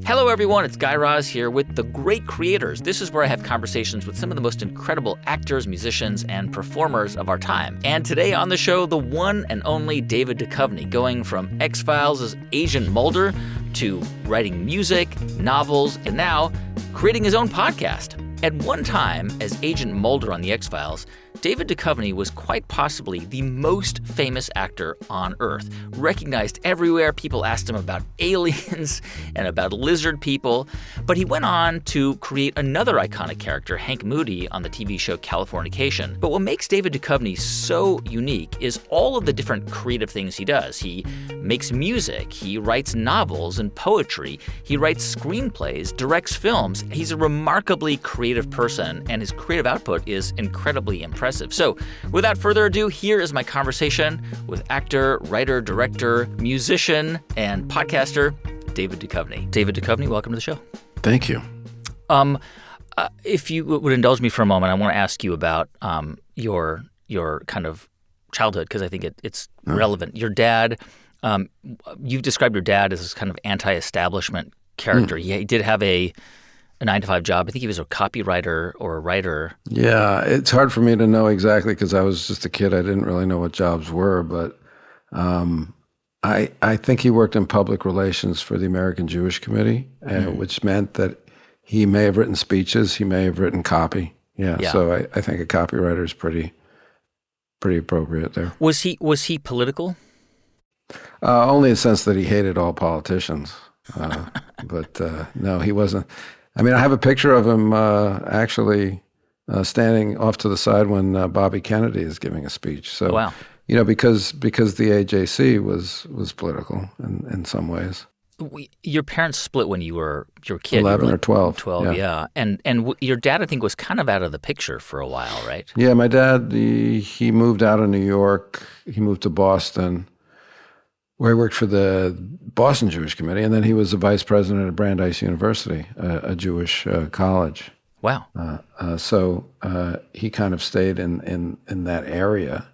Hello, everyone. It's Guy Raz here with The Great Creators. This is where I have conversations with some of the most incredible actors, musicians, and performers of our time. And today on the show, the one and only David Duchovny, going from X-Files' Agent Mulder to writing music, novels, and now creating his own podcast. At one time, as Agent Mulder on the X-Files, David Duchovny was quite possibly the most famous actor on Earth. Recognized everywhere, people asked him about aliens and about lizard people. But he went on to create another iconic character, Hank Moody, on the TV show Californication. But what makes David Duchovny so unique is all of the different creative things he does. He makes music, he writes novels and poetry, he writes screenplays, directs films. He's a remarkably creative person, and his creative output is incredibly impressive. So, without further ado, here is my conversation with actor, writer, director, musician, and podcaster, David Duchovny. David Duchovny, welcome to the show. Thank you. If you would indulge me for a moment, I want to ask you about your kind of childhood, because I think it's relevant. Your dad, you've described your dad as this kind of anti-establishment character. He did have a 9-to-5 job. I think he was a copywriter or a writer. Yeah, it's hard for me to know exactly because I was just a kid. I didn't really know what jobs were, but I think he worked in public relations for the American Jewish Committee, which meant that he may have written speeches, he may have written copy. Yeah. So I think a copywriter is pretty appropriate there. Was he political? Only in the sense that he hated all politicians. But no, he wasn't. I mean, I have a picture of him actually standing off to the side when Bobby Kennedy is giving a speech. So, wow. You know, because the AJC was political in some ways. Your parents split when you were a kid. 11 or 12. 12, yeah. And your dad, I think, was kind of out of the picture for a while, right? Yeah, my dad, he moved out of New York. He moved to Boston, where he worked for the Boston Jewish Committee, and then he was the vice president at Brandeis University, a Jewish college. Wow. So he kind of stayed in that area.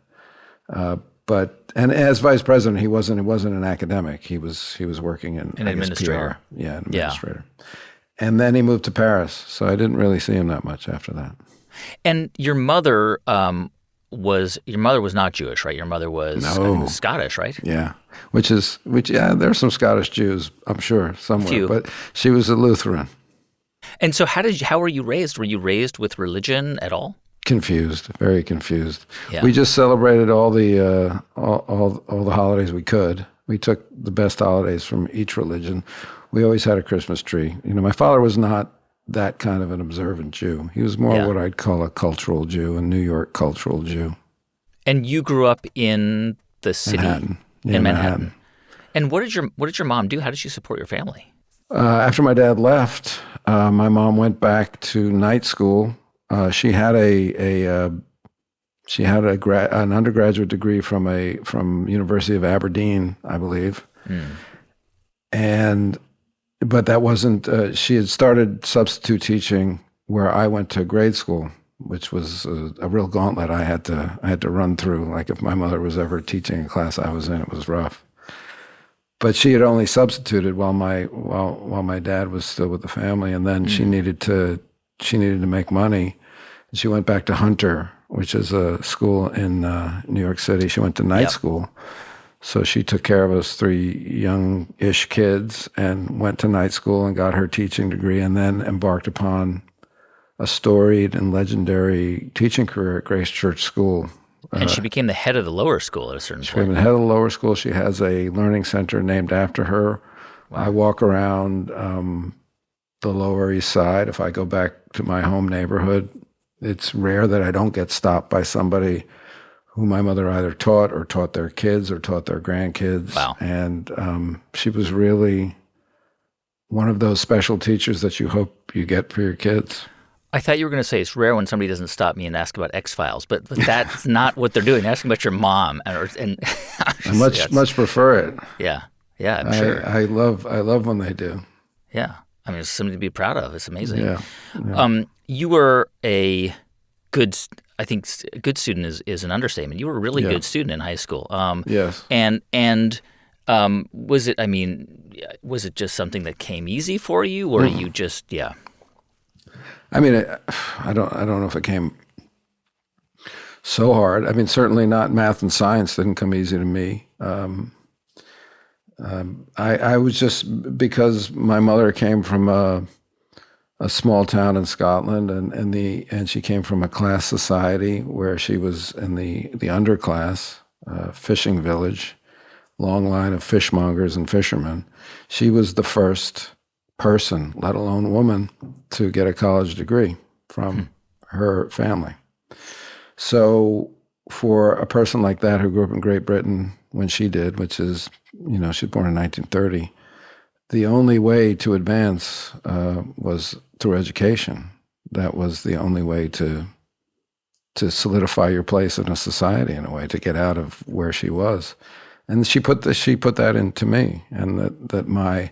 But as vice president, he wasn't an academic. He was working in an administrator. PR. Yeah, an administrator. Yeah. And then he moved to Paris, so I didn't really see him that much after that. And your mother was not Jewish, right? Your mother was Scottish, right? Yeah. Which there's some Scottish Jews, I'm sure, somewhere. Few. But she was a Lutheran. And so how were you raised? Were you raised with religion at all? Confused, very confused. Yeah. We just celebrated all the holidays we could. We took the best holidays from each religion. We always had a Christmas tree. You know, my father was not that kind of an observant Jew. He was more what I'd call a cultural Jew, a New York cultural Jew. And you grew up in the city? Manhattan. In Manhattan. And what did your mom do? How did she support your family? After my dad left, my mom went back to night school. She had an undergraduate degree from University of Aberdeen, I believe. But that wasn't. She had started substitute teaching where I went to grade school, which was a real gauntlet I had to run through. Like if my mother was ever teaching a class I was in, it was rough. But she had only substituted while my dad was still with the family, and then she needed to make money. She went back to Hunter, which is a school in New York City. She went to night school. So she took care of us 3 young-ish kids and went to night school and got her teaching degree, and then embarked upon a storied and legendary teaching career at Grace Church School. And she became the head of the lower school at a certain point. She became the head of the lower school. She has a learning center named after her. Wow. I walk around the Lower East Side. If I go back to my home neighborhood, it's rare that I don't get stopped by somebody who my mother either taught or taught their kids or taught their grandkids. Wow. And she was really one of those special teachers that you hope you get for your kids. I thought you were going to say it's rare when somebody doesn't stop me and ask about X-Files, but that's not what they're doing. They're asking about your mom. And I much prefer it. Yeah, I'm sure. I love when they do. Yeah. I mean, it's something to be proud of. It's amazing. Yeah. You were a good student is an understatement. You were a really good student in high school. Yes. And Was it? I mean, was it just something that came easy for you, or you just yeah? I mean, I don't know if it came so hard. I mean, certainly not math and science didn't come easy to me. I was just because my mother came from a small town in Scotland, and she came from a class society where she was in the underclass, fishing village, long line of fishmongers and fishermen. She was the first person, let alone woman, to get a college degree from her family. So for a person like that who grew up in Great Britain when she did, which is, she was born in 1930, the only way to advance was through education. That was the only way to solidify your place in a society, in a way, to get out of where she was. And she put that into me, and that my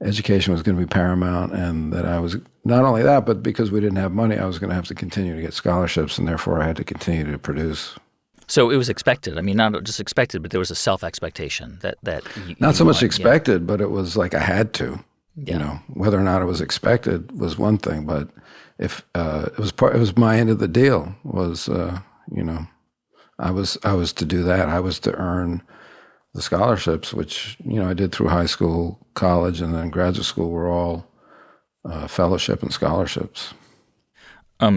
education was going to be paramount, and that I was, not only that, but because we didn't have money, I was going to have to continue to get scholarships, and therefore I had to continue to produce. So it was expected. I mean, not just expected, but there was a self-expectation that not so much expected, but it was like I had to. Yeah. Whether or not it was expected was one thing, but if it was my end of the deal was, I was to do that. I was to earn the scholarships, which I did through high school, college, and then graduate school were all fellowship and scholarships.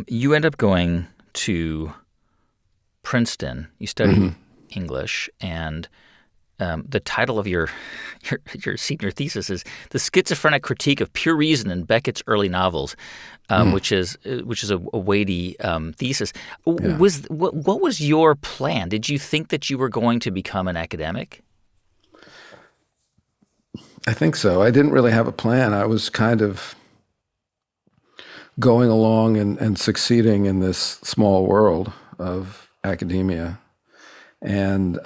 You end up going to Princeton. You study English, and the title of your senior thesis is "The Schizophrenic Critique of Pure Reason in Beckett's Early Novels," which is a weighty thesis. Yeah. What was your plan? Did you think that you were going to become an academic? I think so. I didn't really have a plan. I was kind of going along and succeeding in this small world of academia. And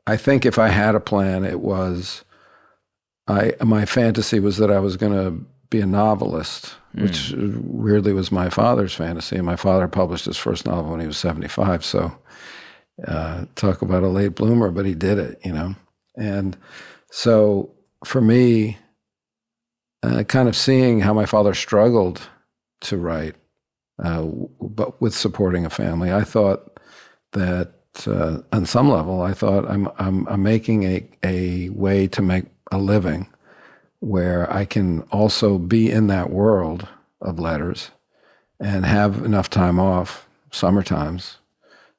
I think if I had a plan, it was, my fantasy was that I was going to be a novelist, which weirdly was my father's fantasy. And my father published his first novel when he was 75. So talk about a late bloomer, but he did it, And so for me, kind of seeing how my father struggled to write, but with supporting a family, I thought that on some level, I thought I'm making a way to make a living where I can also be in that world of letters and have enough time off, summer times,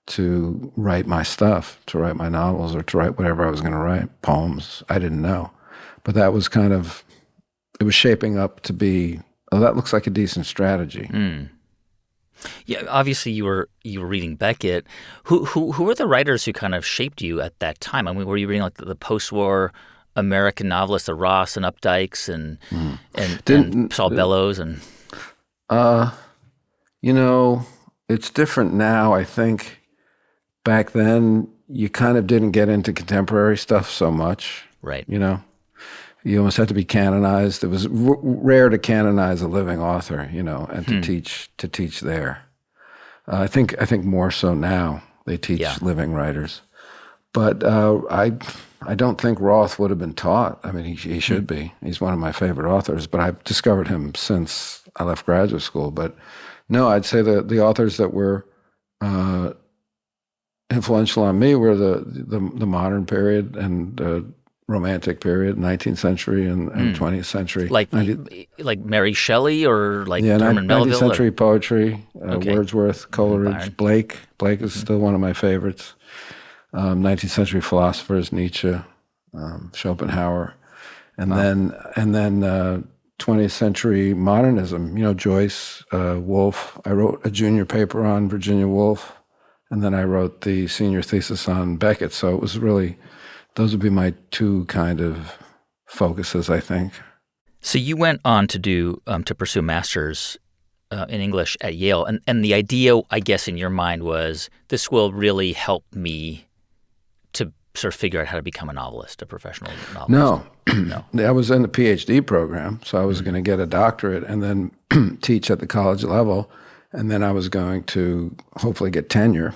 to write my stuff, to write my novels, or to write whatever I was going to write, poems. I didn't know. But that was it was shaping up to be, that looks like a decent strategy. Yeah, obviously you were reading Beckett. Who were the writers who kind of shaped you at that time? I mean, were you reading like the post-war American novelists, the Ross and Updikes and Saul Bellows and? It's different now. I think back then you kind of didn't get into contemporary stuff so much. Right. You almost had to be canonized. It was rare to canonize a living author, and to teach there. I think more so now they teach living writers. But I don't think Roth would have been taught. I mean, he should be. He's one of my favorite authors, but I've discovered him since I left graduate school. But no, I'd say the authors that were influential on me were the modern period and Romantic period, 19th century and 20th century. Like Mary Shelley or like Herman 19th Melville? century poetry, Wordsworth, Coleridge, Blake. Blake is still one of my favorites. 19th century philosophers, Nietzsche, Schopenhauer. And then 20th century modernism, Joyce, Woolf. I wrote a junior paper on Virginia Woolf, and then I wrote the senior thesis on Beckett. So it was really, those would be my two kind of focuses, I think. So you went on to do to pursue a master's in English at Yale, and the idea, I guess, in your mind was this will really help me to sort of figure out how to become a novelist, a professional novelist. No. I was in the PhD program, so I was going to get a doctorate and then teach at the college level, and then I was going to hopefully get tenure,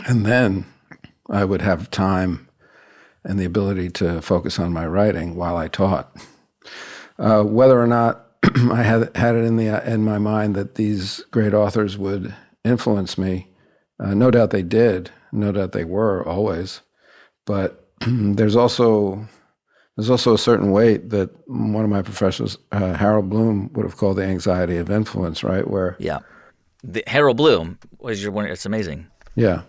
and then I would have time and the ability to focus on my writing while I taught. Whether or not I had it in my mind that these great authors would influence me, no doubt they did. No doubt they were always. But there's also a certain weight that one of my professors, Harold Bloom, would have called the anxiety of influence, right? Where Harold Bloom was your one. It's amazing. Yeah.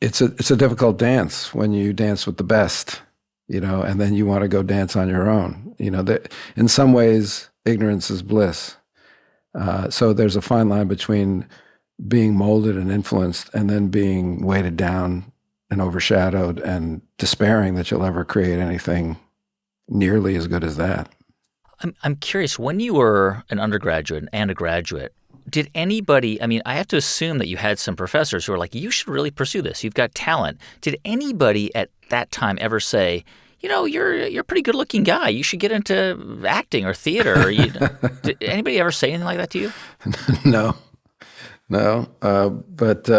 It's a difficult dance when you dance with the best, and then you want to go dance on your own. In some ways, ignorance is bliss. So there's a fine line between being molded and influenced and then being weighted down and overshadowed and despairing that you'll ever create anything nearly as good as that. I'm curious, when you were an undergraduate and a graduate, did anybody, I have to assume that you had some professors who were like, you should really pursue this. You've got talent. Did anybody at that time ever say, you're a pretty good looking guy. You should get into acting or theater. Did anybody ever say anything like that to you? No. But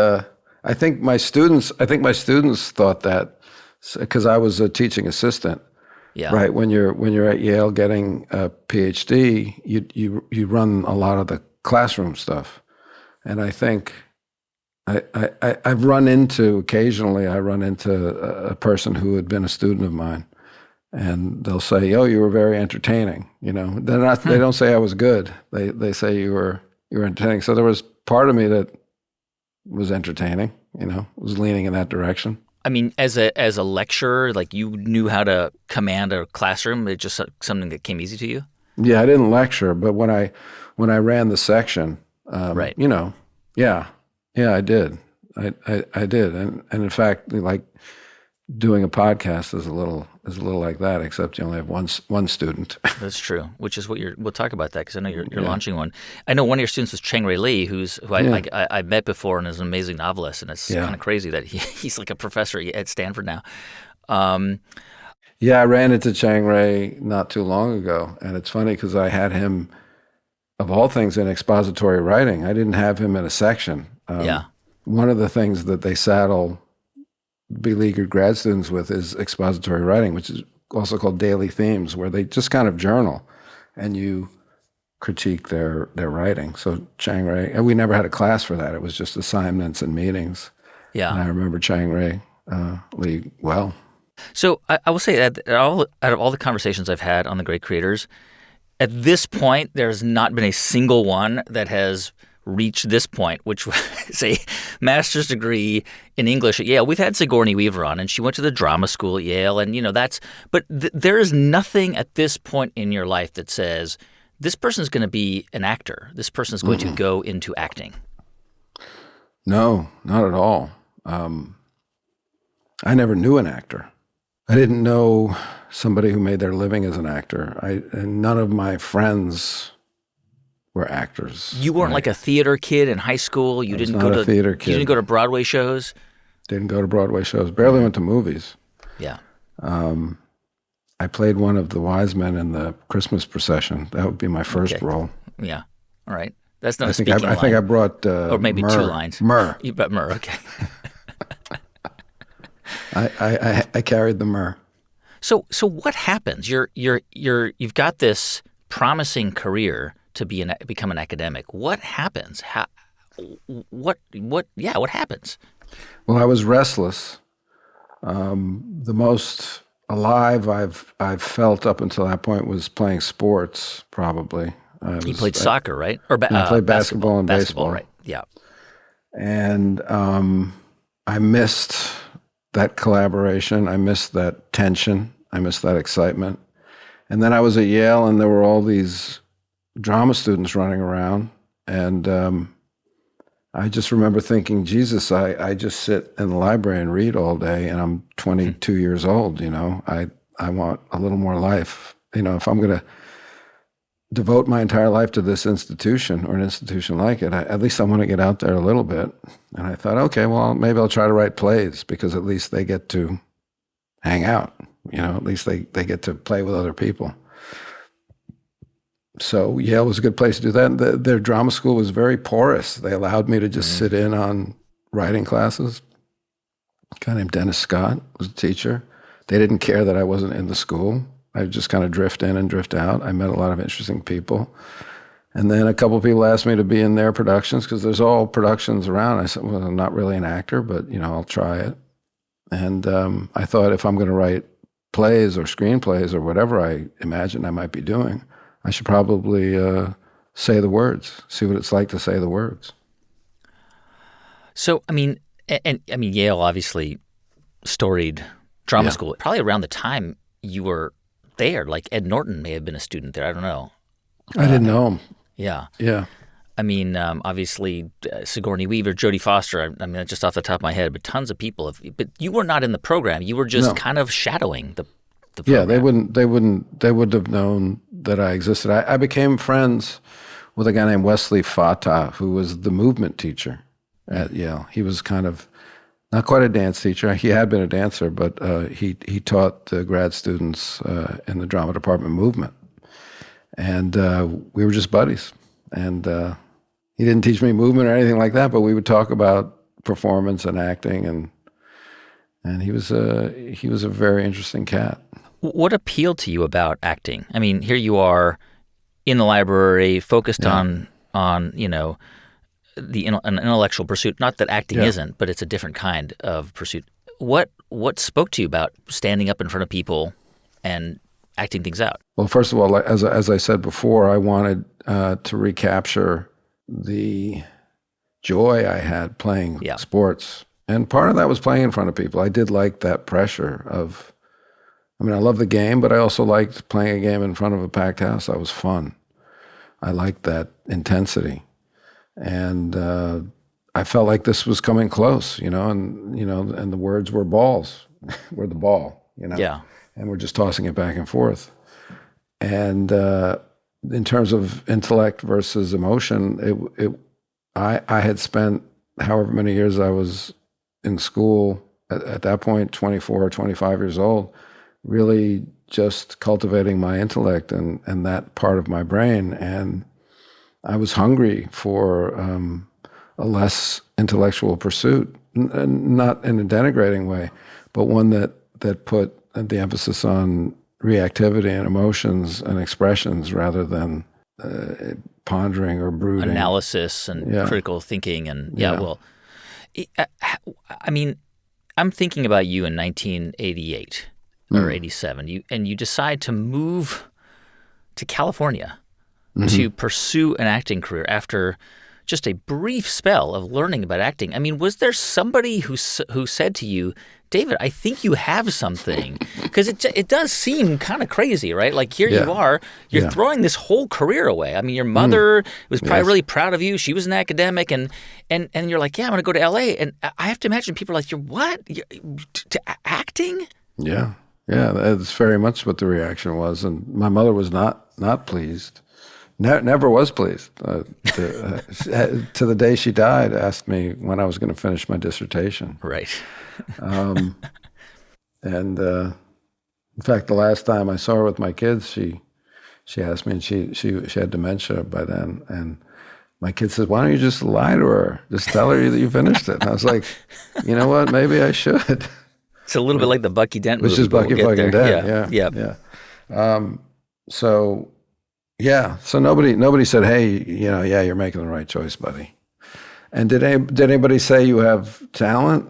I think my students thought that, because I was a teaching assistant. Yeah. Right. When you're at Yale getting a PhD, you run a lot of the classroom stuff, and I think I've run into a person who had been a student of mine, and they'll say, "Oh, you were very entertaining." They're not. They don't say I was good. They say you were entertaining. So there was part of me that was entertaining. Was leaning in that direction. As a lecturer, like, you knew how to command a classroom. It's just something that came easy to you. Yeah, I didn't lecture, but when I ran the section, right. Yeah, I did. I did, and in fact, like, doing a podcast is a little like that, except you only have one student. That's true. Which is what we'll talk about that, because I know you're launching one. I know one of your students was Chang Ray Lee, who I met before and is an amazing novelist, and it's kind of crazy that he's like a professor at Stanford now. I ran into Chang Ray not too long ago, and it's funny because I had him, of all things, in expository writing. I didn't have him in a section. One of the things that they saddle beleaguered grad students with is expository writing, which is also called daily themes, where they just kind of journal and you critique their writing. So Chang Ray, and we never had a class for that. It was just assignments and meetings. Yeah. And I remember Chang Ray Lee well. So I will say that out of all the conversations I've had on The Great Creators, at this point, there's not been a single one that has reached this point, which was a master's degree in English at Yale. We've had Sigourney Weaver on, and she went to the drama school at Yale, and but there is nothing at this point in your life that says, this person is going to be an actor. This person is going to go into acting. No, not at all. I never knew an actor. I didn't know somebody who made their living as an actor. And none of my friends were actors. You weren't like a theater kid in high school? You didn't go to theater kid. You didn't go to Broadway shows? Didn't go to Broadway shows. Barely went to movies. Yeah. I played one of the wise men in the Christmas procession. That would be my first role. Yeah. All right. That's not a speaking line. I think I brought or maybe myrrh. 2 lines. Myrrh. You brought myrrh. Okay. I carried the myrrh. So what happens? You've got this promising career to become an academic. What happens? What happens? Well, I was restless. The most alive I've felt up until that point was playing sports, probably. You played soccer, right? Or I played basketball and baseball. Right, yeah. And I missed that collaboration. I missed that tension. I missed that excitement. And then I was at Yale, and there were all these drama students running around. And I just remember thinking, Jesus, I just sit in the library and read all day, and I'm 22 years old, I want a little more life. If I'm going to devote my entire life to this institution or an institution like it, at least I want to get out there a little bit. And I thought, okay, well, maybe I'll try to write plays, because at least they get to hang out. At least they get to play with other people. So Yale was a good place to do that. Their drama school was very porous. They allowed me to just sit in on writing classes. A guy named Dennis Scott was a teacher. They didn't care that I wasn't in the school. I just kind of drift in and drift out. I met a lot of interesting people. And then a couple of people asked me to be in their productions because there's all productions around. I said, well, I'm not really an actor, but, I'll try it. And I thought if I'm going to write plays or screenplays or whatever I imagine I might be doing, I should probably say the words, see what it's like to say the words. So, Yale, obviously, storied drama school. Probably around the time you were there, like Ed Norton may have been a student there. I don't know. I didn't know him. Yeah. Yeah. Obviously, Sigourney Weaver, Jodie Foster, just off the top of my head, but tons of people but you were not in the program. You were just kind of shadowing the program. Yeah, they wouldn't have known that I existed. I became friends with a guy named Wesley Fatah, who was the movement teacher at Yale. He was kind of not quite a dance teacher. He had been a dancer, but he taught the grad students in the drama department movement. And we were just buddies. And he didn't teach me movement or anything like that, but we would talk about performance and acting, and he was a very interesting cat. What appealed to you about acting? Here you are in the library, focused on an intellectual pursuit. Not that acting isn't, but it's a different kind of pursuit. What spoke to you about standing up in front of people and acting things out? Well, first of all, as I said before, I wanted to recapture the joy I had playing sports. And part of that was playing in front of people. I did like that pressure of, I love the game, but I also liked playing a game in front of a packed house. That was fun. I liked that intensity. And I felt like this was coming close, and the words were balls. We're the ball, Yeah. And we're just tossing it back and forth. And in terms of intellect versus emotion, I had spent however many years I was in school, at that point, 24 or 25 years old, really just cultivating my intellect and that part of my brain. And I was hungry for a less intellectual pursuit, not in a denigrating way, but one that put the emphasis on reactivity and emotions and expressions rather than pondering or brooding. Analysis and critical thinking. And I'm thinking about you in 1988 or 87. You decide to move to California to pursue an acting career after just a brief spell of learning about acting. Was there somebody who said to you, David, I think you have something? Because it does seem kind of crazy, right? Like here you are, you're throwing this whole career away. Your mother was probably really proud of you. She was an academic, and you're like, I'm going to go to L.A. And I have to imagine people are like, you're what? To acting? Yeah, that's very much what the reaction was. And my mother was not pleased. Never was pleased. To the day she died, asked me when I was going to finish my dissertation. Right. And in fact, the last time I saw her with my kids, she asked me, and she had dementia by then, and my kid says, "Why don't you just lie to her? Just tell her that you finished it." And I was like, you know what? Maybe I should. It's a little bit like the Bucky Dent movie. Which is Bucky fucking Dent. Yeah. So nobody said, "Hey, you're making the right choice, buddy." And did anybody say you have talent?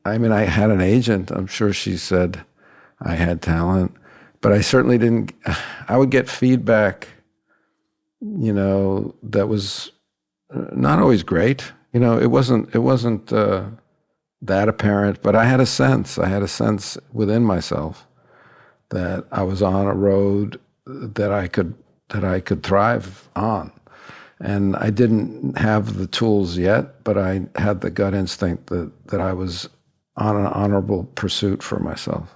I had an agent. I'm sure she said I had talent, but I certainly didn't. I would get feedback, that was not always great. It wasn't that apparent, but I had a sense within myself that I was on a road that I could thrive on. And I didn't have the tools yet, but I had the gut instinct that I was on an honorable pursuit for myself.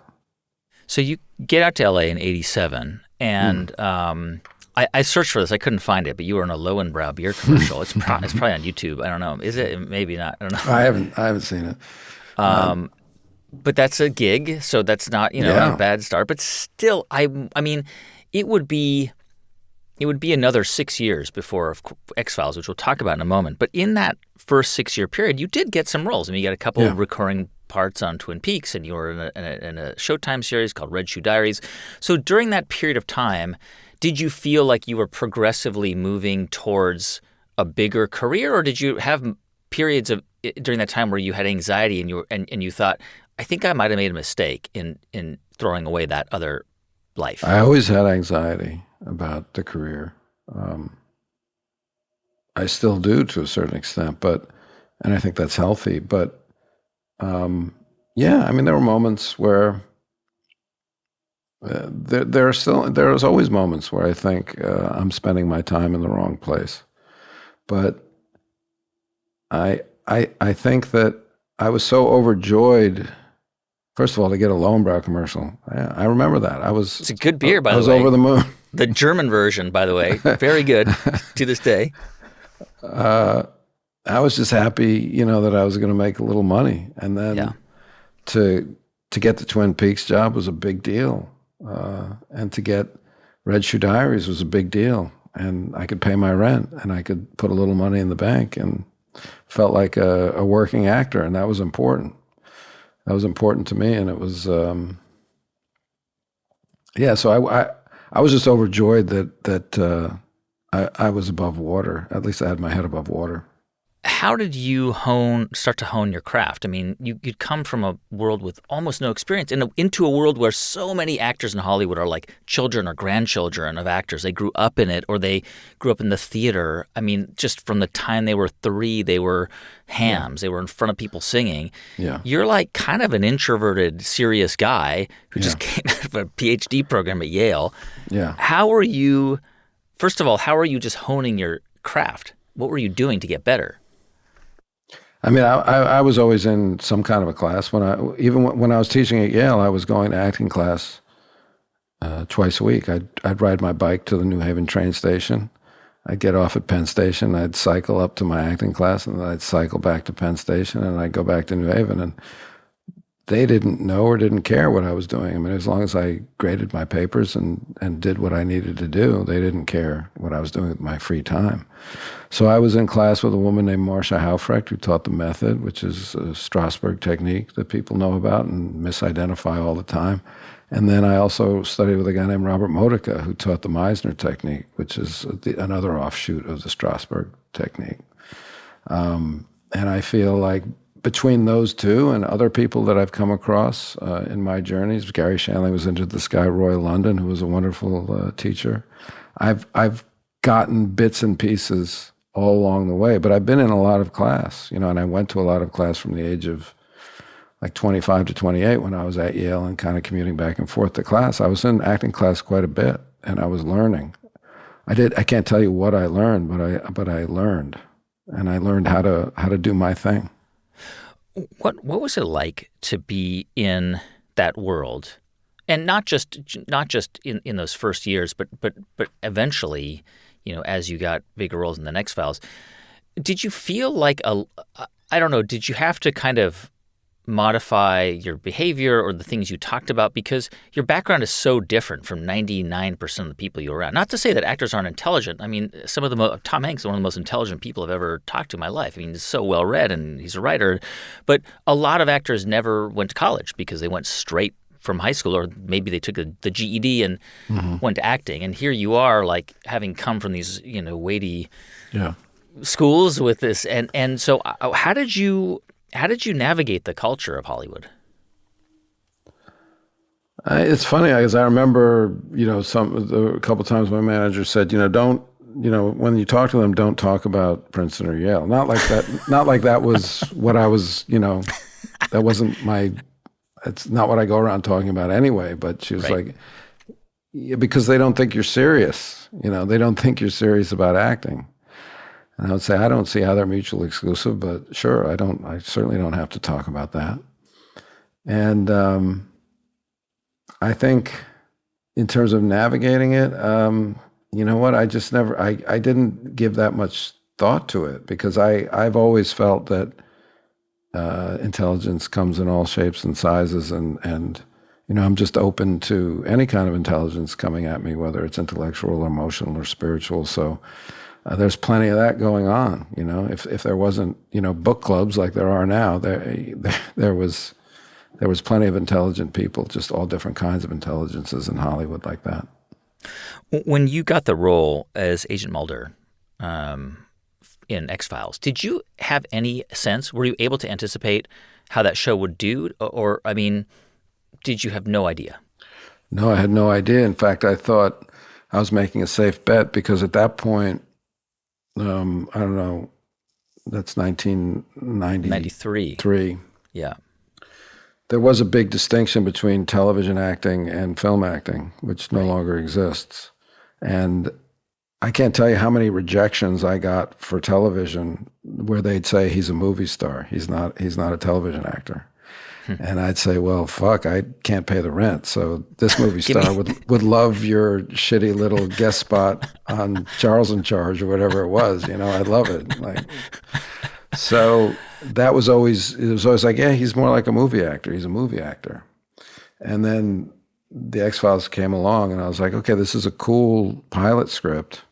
So you get out to LA in 87, and I searched for this. I couldn't find it, but you were in a Lowenbrow beer commercial. It's probably on YouTube. I don't know. Is it? Maybe not. I don't know. I haven't seen it. But that's a gig, so that's not a bad start. But still, it would be another 6 years before X-Files, which we'll talk about in a moment. But in that first 6-year period, you did get some roles. You got a couple of recurring parts on Twin Peaks, and you were in a Showtime series called Red Shoe Diaries. So during that period of time, did you feel like you were progressively moving towards a bigger career, or did you have periods during that time where you had anxiety and you thought, I think I might have made a mistake in throwing away that other life? I always had anxiety about the career. I still do to a certain extent, and I think that's healthy. But yeah, I mean, there were moments where there's always moments where I think I'm spending my time in the wrong place. But I think that I was so overjoyed. First of all, to get a Lowenbrau commercial, I remember that. It's a good beer, by the way. I was over the moon. The German version, by the way, very good to this day. I was just happy, that I was going to make a little money, and then to get the Twin Peaks job was a big deal, and to get Red Shoe Diaries was a big deal, and I could pay my rent, and I could put a little money in the bank, and felt like a working actor, and that was important. That was important to me, and it was, So I was just overjoyed that I was above water. At least I had my head above water. How did you start to hone your craft? I mean, you'd come from a world with almost no experience into a world where so many actors in Hollywood are like children or grandchildren of actors. They grew up in it, or they grew up in the theater. I mean, just from the time they were 3, they were hams. They were in front of people singing. Yeah. You're like kind of an introverted, serious guy who just came out of a PhD program at Yale. Yeah. First of all, how are you just honing your craft? What were you doing to get better? I mean, I was always in some kind of a class. When I was teaching at Yale, I was going to acting class twice a week. I'd ride my bike to the New Haven train station. I'd get off at Penn Station. I'd cycle up to my acting class, and then I'd cycle back to Penn Station, and I'd go back to New Haven. And they didn't know or didn't care what I was doing. I mean, as long as I graded my papers and did what I needed to do, they didn't care what I was doing with my free time. So I was in class with a woman named Marcia Haufrecht, who taught the method, which is a Strasberg technique that people know about and misidentify all the time. And then I also studied with a guy named Robert Modica, who taught the Meisner technique, which is another offshoot of the Strasberg technique. And I feel like between those two and other people that I've come across in my journeys, Gary Shanley was into the Sky, Roy London, who was a wonderful teacher. I've gotten bits and pieces all along the way, but I've been in a lot of class, and I went to a lot of class from the age of like 25 to 28 when I was at Yale and kind of commuting back and forth to class. I was in acting class quite a bit, and I was learning. I can't tell you what I learned, but I learned, and I learned how to do my thing. What was it like to be in that world, and not just in those first years, but eventually, as you got bigger roles in the X-Files, did you feel like I don't know, did you have to kind of modify your behavior or the things you talked about, because your background is so different from 99% of the people you're around? Not to say that actors aren't intelligent. I mean, Tom Hanks is one of the most intelligent people I've ever talked to in my life. I mean, he's so well read and he's a writer. But a lot of actors never went to college because they went straight from high school, or maybe they took the GED and went to acting. And here you are, like, having come from these weighty schools with this. And so how did you navigate the culture of Hollywood? It's funny because I remember, a couple times my manager said, don't, when you talk to them, don't talk about Princeton or Yale. Not like that was what I was, that wasn't it's not what I go around talking about anyway. But she was like, because they don't think you're serious. They don't think you're serious about acting. And I would say, I don't see how they're mutually exclusive, but sure, I certainly don't have to talk about that. And I think in terms of navigating it, you know what, I didn't give that much thought to it, because I've always felt that intelligence comes in all shapes and sizes, and I'm just open to any kind of intelligence coming at me, whether it's intellectual or emotional or spiritual. So there's plenty of that going on. If there wasn't book clubs like there are now, there was there was plenty of intelligent people, just all different kinds of intelligences in Hollywood like that. When you got the role as Agent Mulder in X-Files, did you have any sense? Were you able to anticipate how that show would do? Or I mean, did you have no idea? No, I had no idea. In fact, I thought I was making a safe bet because at that point, I don't know, that's 1993. 93. Yeah. There was a big distinction between television acting and film acting, which no longer exists. And I can't tell you how many rejections I got for television where they'd say he's a movie star. He's not a television actor. And I'd say, well, fuck, I can't pay the rent. So this movie star would love your shitty little guest spot on Charles in Charge or whatever it was. I'd love it. So it was always like, yeah, he's more like a movie actor. He's a movie actor. And then the X-Files came along and I was like, okay, this is a cool pilot script,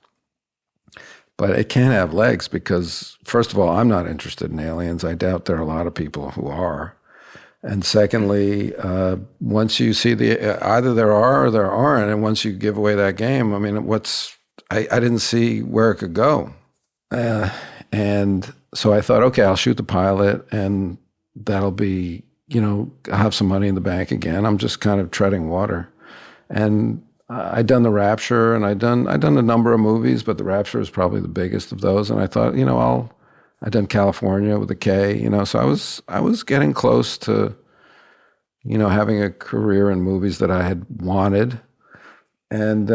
but it can't have legs because, first of all, I'm not interested in aliens. I doubt there are a lot of people who are. And secondly, once you see either there are or there aren't, and once you give away that game, I mean, I didn't see where it could go. And so I thought, okay, I'll shoot the pilot and that'll be, I'll have some money in the bank again. I'm just kind of treading water. And I'd done The Rapture and I'd done a number of movies, but The Rapture was probably the biggest of those. And I thought, I'd done California with a K, so I was getting close to, having a career in movies that I had wanted. And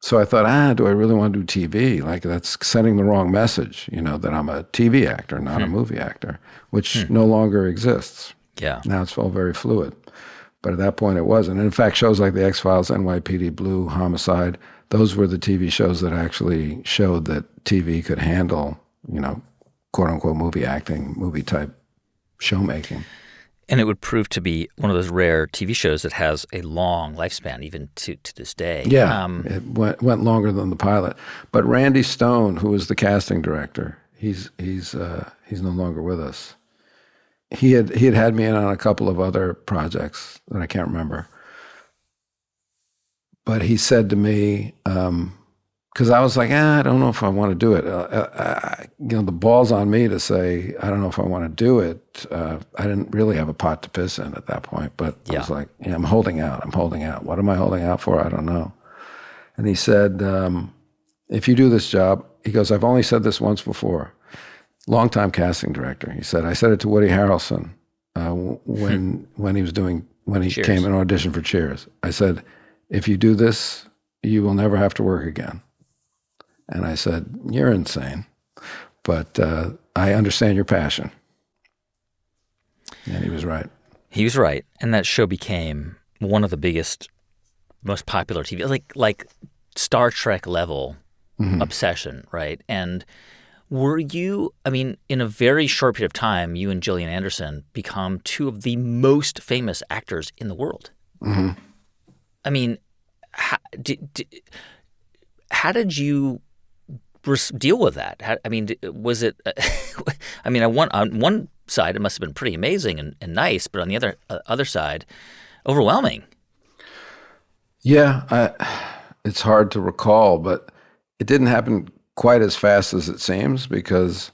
so I thought, do I really want to do TV? Like that's sending the wrong message, that I'm a TV actor, not a movie actor, which no longer exists. Yeah. Now it's all very fluid. But at that point it wasn't. And in fact, shows like The X-Files, NYPD Blue, Homicide, those were the TV shows that actually showed that TV could handle quote unquote movie acting, movie type showmaking. And it would prove to be one of those rare TV shows that has a long lifespan, even to this day. Yeah, it went longer than the pilot. But Randy Stone, who was the casting director, he's no longer with us. He had me in on a couple of other projects that I can't remember. But he said to me, because I was like, I don't know if I want to do it. The ball's on me to say, I don't know if I want to do it. I didn't really have a pot to piss in at that point, but I was like, I'm holding out. What am I holding out for? I don't know. And he said, if you do this job, he goes, I've only said this once before. Longtime casting director. He said, I said it to Woody Harrelson when he Cheers. Came and auditioned for Cheers. I said, if you do this, you will never have to work again. And I said, you're insane, but I understand your passion. And he was right. He was right. And that show became one of the biggest, most popular TV, like Star Trek level obsession, right? And were you, in a very short period of time, you and Gillian Anderson become two of the most famous actors in the world. Mm-hmm. How did you deal with that? Was it? On one side, it must have been pretty amazing and nice, but on the other side, overwhelming. Yeah, it's hard to recall, but it didn't happen quite as fast as it seems because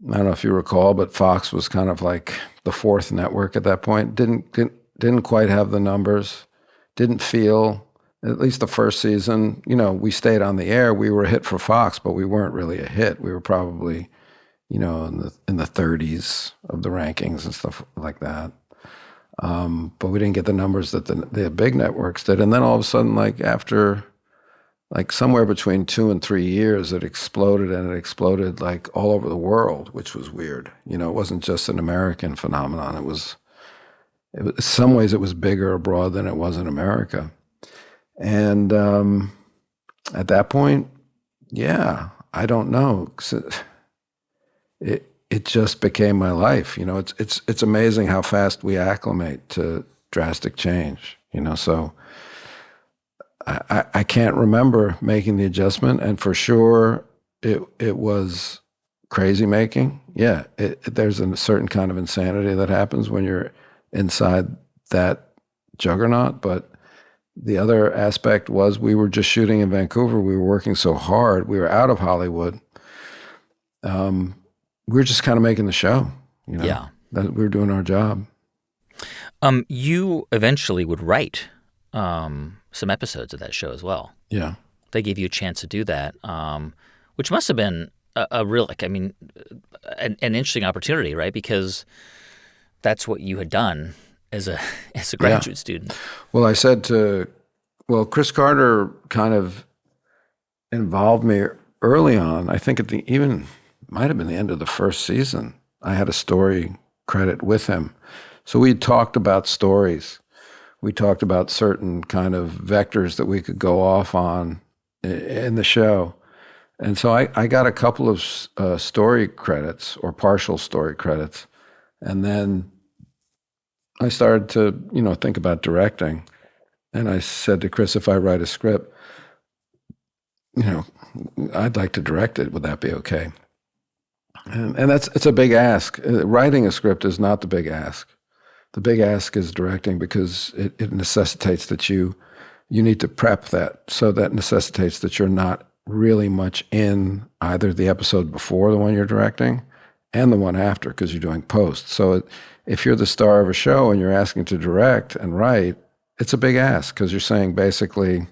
I don't know if you recall, but Fox was kind of like the fourth network at that point. Didn't quite have the numbers. Didn't feel, at least the first season, we stayed on the air. We were a hit for Fox, but we weren't really a hit. We were probably, in the 30s of the rankings and stuff like that. But we didn't get the numbers that the big networks did. And then all of a sudden, after somewhere between 2 and 3 years, it exploded, and it exploded all over the world, which was weird. It wasn't just an American phenomenon. It was in some ways, it was bigger abroad than it was in America. And at that point, I don't know. It just became my life. It's amazing how fast we acclimate to drastic change. So I can't remember making the adjustment, and for sure, it was crazy making, yeah, there's a certain kind of insanity that happens when you're inside that juggernaut. But the other aspect was we were just shooting in Vancouver. We were working so hard. We were out of Hollywood. We were just kind of making the show, Yeah. That we were doing our job. You eventually would write some episodes of that show as well. Yeah. They gave you a chance to do that, which must have been a real, an interesting opportunity, right? Because that's what you had done as a graduate student. Well, I said Chris Carter kind of involved me early on. I think might have been the end of the first season. I had a story credit with him. So we talked about stories. We talked about certain kind of vectors that we could go off on in the show. And so I got a couple of story credits or partial story credits. And then I started to, think about directing. And I said to Chris, if I write a script, I'd like to direct it. Would that be okay? And it's a big ask. Writing a script is not the big ask. The big ask is directing, because it necessitates that you need to prep that. So that necessitates that you're not really much in either the episode before the one you're directing and the one after, because you're doing post. So if you're the star of a show and you're asking to direct and write, it's a big ask, because you're saying basically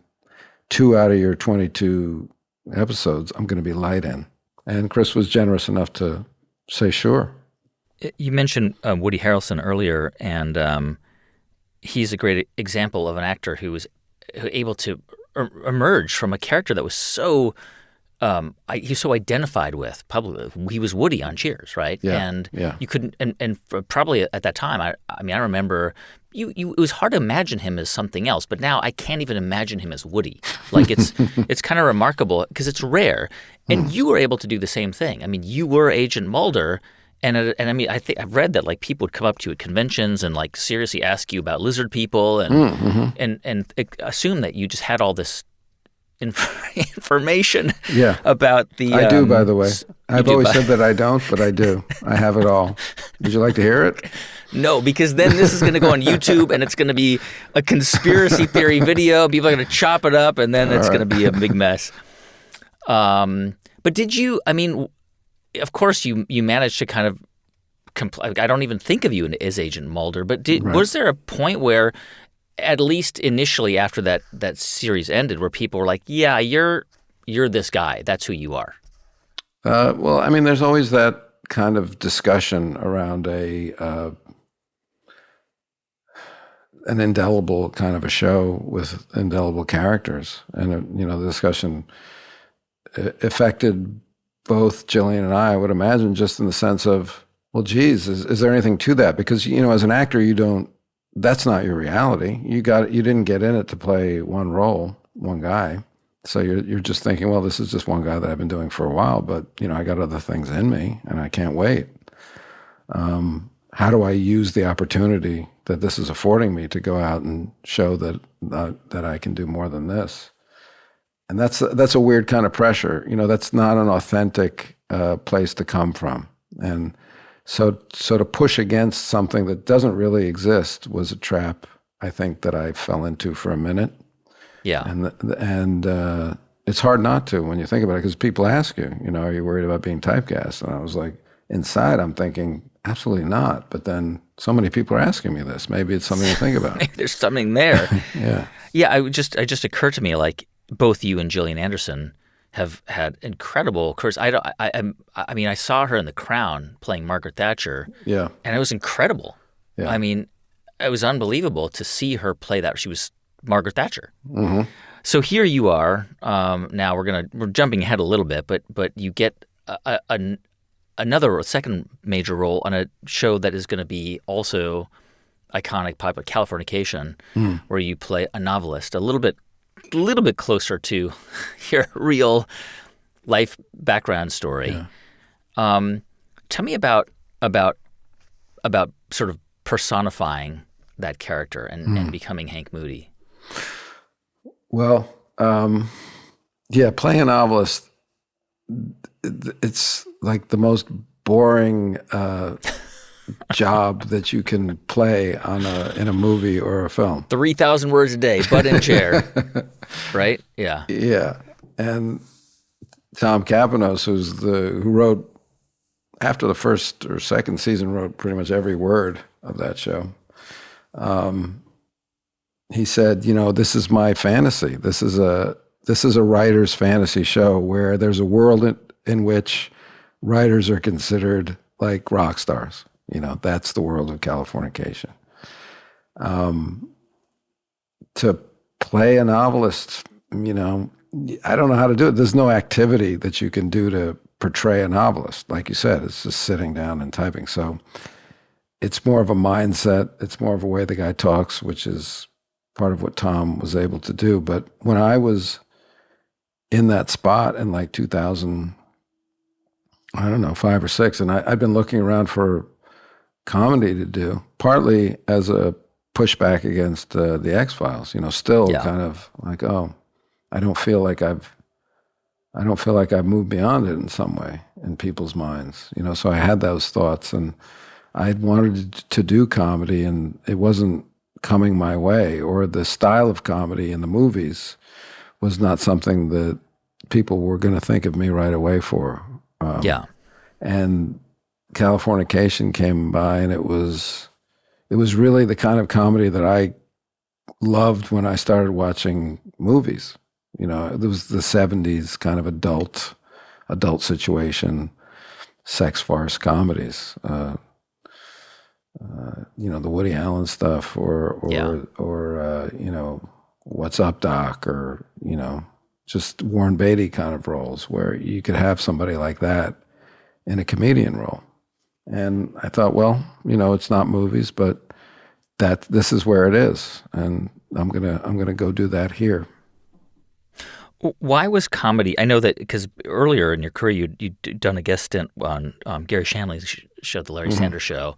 2 out of your 22 episodes I'm going to be light in. And Chris was generous enough to say sure. You mentioned Woody Harrelson earlier, and he's a great example of an actor who was able to emerge from a character that was so he was so identified with publicly. He was Woody on Cheers, right? Yeah, and yeah. you couldn't, and probably at that time, I remember it was hard to imagine him as something else, but now I can't even imagine him as Woody. Like it's kind of remarkable because it's rare, and you were able to do the same thing. I mean, you were Agent Mulder. And I mean, I think I've read that like people would come up to you at conventions and like seriously ask you about lizard people and assume that you just had all this information about the. I do, by the way. I've always said that I don't, but I do. I have it all. Would you like to hear it? No, because then this is going to go on YouTube and it's going to be a conspiracy theory video. People are going to chop it up, and then it's going to be a big mess. But did you? I mean. Of course, you managed to kind of I don't even think of you as Agent Mulder, but was there a point where, at least initially after that series ended, where people were like, "Yeah, you're this guy. That's who you are"? Well, I mean, there's always that kind of discussion around an indelible kind of a show with indelible characters, and the discussion affected both Jillian and I would imagine, just in the sense of, well, geez, is there anything to that? Because, as an actor, that's not your reality. You didn't get in it to play one role, one guy. So you're just thinking, well, this is just one guy that I've been doing for a while, but, I got other things in me and I can't wait. How do I use the opportunity that this is affording me to go out and show that I can do more than this? And that's a weird kind of pressure. That's not an authentic place to come from. And so to push against something that doesn't really exist was a trap, I think, that I fell into for a minute. Yeah. And it's hard not to when you think about it, because people ask you, are you worried about being typecast? And I was like, inside I'm thinking, absolutely not. But then so many people are asking me this. Maybe it's something to think about. Maybe there's something there. Yeah. Yeah, it just occurred to me, like, both you and Gillian Anderson have had incredible careers. I mean, I saw her in The Crown playing Margaret Thatcher. Yeah. And it was incredible. Yeah. I mean, it was unbelievable to see her play that. She was Margaret Thatcher. Mm-hmm. So here you are. Now we're jumping ahead a little bit, but you get another second major role on a show that is going to be also iconic, popular, Californication, where you play a novelist, a little bit closer to your real life background story. Yeah. Tell me about sort of personifying that character and becoming Hank Moody. Well, playing a novelist, it's like the most boring job that you can play in a movie or a film. 3,000 words a day, butt in chair, right? Yeah. Yeah. And Tom Capanos, who wrote, after the first or second season, wrote pretty much every word of that show. He said, this is my fantasy. This is a writer's fantasy show where there's a world in which writers are considered like rock stars. That's the world of Californication. To play a novelist, I don't know how to do it. There's no activity that you can do to portray a novelist. Like you said, it's just sitting down and typing. So it's more of a mindset. It's more of a way the guy talks, which is part of what Tom was able to do. But when I was in that spot in like 2000, I don't know, 5 or 6, and I'd been looking around for comedy to do, partly as a pushback against the X-Files, still kind of like, I don't feel like I've moved beyond it in some way in people's minds, so I had those thoughts, and I'd wanted to do comedy, and it wasn't coming my way, or the style of comedy in the movies was not something that people were going to think of me right away for. And Californication came by, and it was really the kind of comedy that I loved when I started watching movies. It was the 70s kind of adult situation, sex farce comedies. The Woody Allen stuff, or What's Up, Doc, or just Warren Beatty kind of roles where you could have somebody like that in a comedian role. And I thought, well, it's not movies, but this is where it is, and I'm gonna go do that here. Why was comedy? I know that because earlier in your career you'd done a guest stint on Gary Shandling's show, The Larry Sanders Show,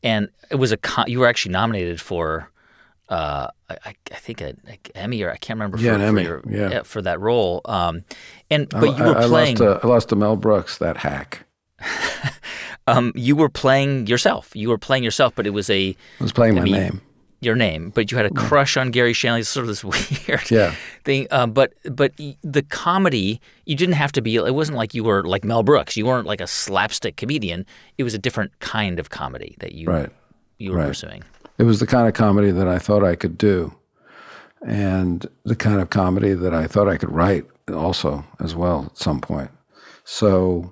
and it was you were actually nominated for I think an Emmy, or I can't remember. An Emmy, for that role. But you were playing. I lost to Mel Brooks, that hack. You were playing yourself. But it was I was playing my name. Your name, but you had a crush on Gary Shandling. Sort of this weird thing. But the comedy, you didn't have to be. It wasn't like you were like Mel Brooks. You weren't like a slapstick comedian. It was a different kind of comedy that you were pursuing. It was the kind of comedy that I thought I could do, and the kind of comedy that I thought I could write also as well at some point. So.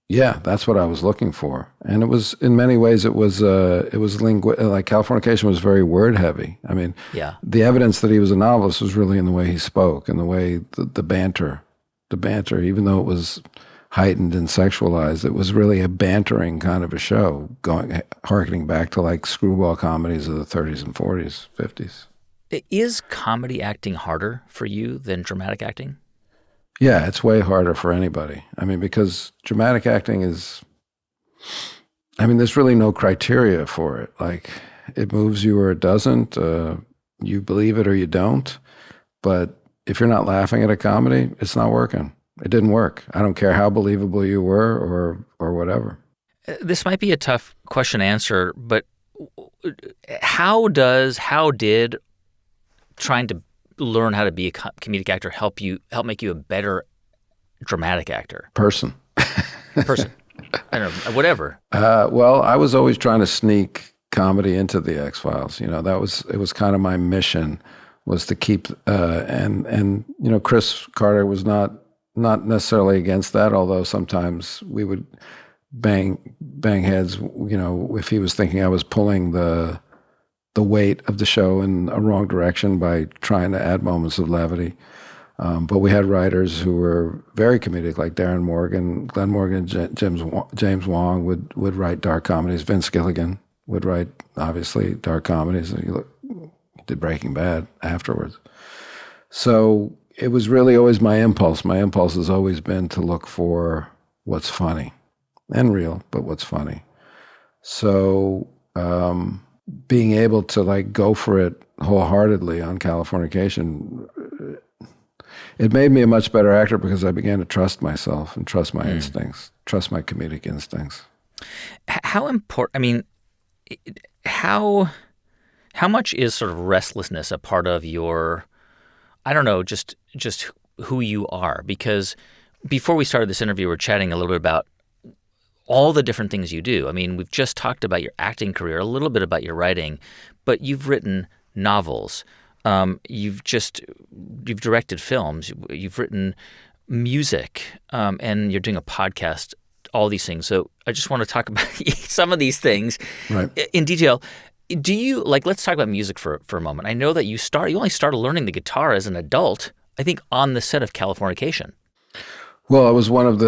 Yeah, that's what I was looking for, and it was in many ways like Californication was very word heavy. I mean, the evidence that he was a novelist was really in the way he spoke and the way the banter, even though it was heightened and sexualized, it was really a bantering kind of a show, harkening back to like screwball comedies of the 30s and 40s, 50s. Is comedy acting harder for you than dramatic acting? Yeah, it's way harder for anybody. I mean, because dramatic acting there's really no criteria for it. Like, it moves you or it doesn't. You believe it or you don't. But if you're not laughing at a comedy, it's not working. It didn't work. I don't care how believable you were or whatever. This might be a tough question to answer, but how did trying to learn how to be a comedic actor help make you a better dramatic actor? Person. I don't know, whatever. Well, I was always trying to sneak comedy into the X-Files. It was kind of my mission, was to keep and Chris Carter was not necessarily against that, although sometimes we would bang heads, if he was thinking I was pulling the weight of the show in a wrong direction by trying to add moments of levity. But we had writers who were very comedic, like Glenn Morgan, James Wong would write dark comedies. Vince Gilligan would write, obviously, dark comedies. He did Breaking Bad afterwards. So it was really always my impulse. My impulse has always been to look for what's funny and real, but what's funny. So being able to go for it wholeheartedly on Californication, it made me a much better actor because I began to trust myself and trust my instincts, trust my comedic instincts. How important? I mean, how much is sort of restlessness a part of your, I don't know, just who you are? Because before we started this interview, we were chatting a little bit about all the different things you do. I mean, we've just talked about your acting career, a little bit about your writing, but you've written novels. You've directed films. You've written music, and you're doing a podcast. All these things. So I just want to talk about some of these things in detail. Do you let's talk about music for a moment. I know that you only started learning the guitar as an adult, I think on the set of Californication. Well, it was one of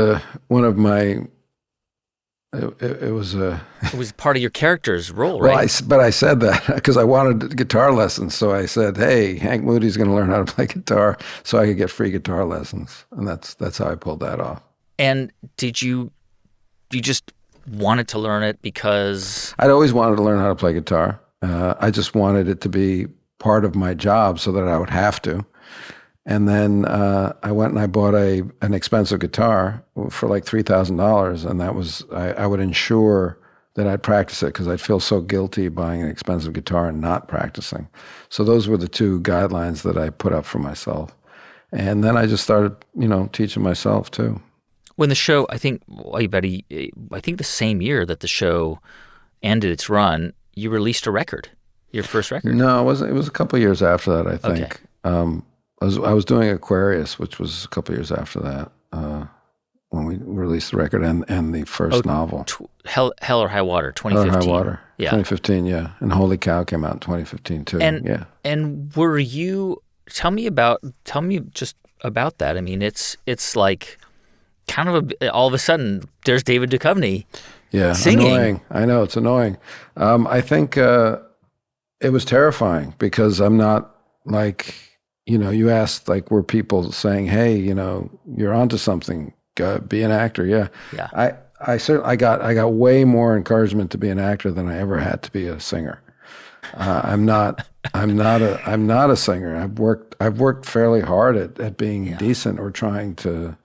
my, it was part of your character's role, right? Well, but I said that because I wanted guitar lessons. So I said, hey, Hank Moody's going to learn how to play guitar so I could get free guitar lessons. And that's how I pulled that off. And did you just wanted to learn it because... I'd always wanted to learn how to play guitar. I just wanted it to be part of my job so that I would have to. And then I went and I bought an expensive guitar for like $3,000. And that was, I would ensure that I'd practice it because I'd feel so guilty buying an expensive guitar and not practicing. So those were the two guidelines that I put up for myself. And then I just started, teaching myself too. When the show, I think the same year that the show ended its run, you released a record, your first record. No, it was a couple of years after that, I think. Okay. I was doing Aquarius, which was a couple of years after that, when we released the record and the first novel. Hell or High Water, 2015. Hell or High Water, yeah. 2015, yeah. And Holy Cow came out in 2015 too. And were you? Tell me just about that. I mean, it's like kind of all of a sudden there's David Duchovny singing. Annoying. I know, it's annoying. I think it was terrifying because I'm not like, you asked like, were people saying, hey, you're onto something, be an actor. Yeah. I got way more encouragement to be an actor than I ever had to be a singer. I'm not a singer. I've worked fairly hard at being decent or trying to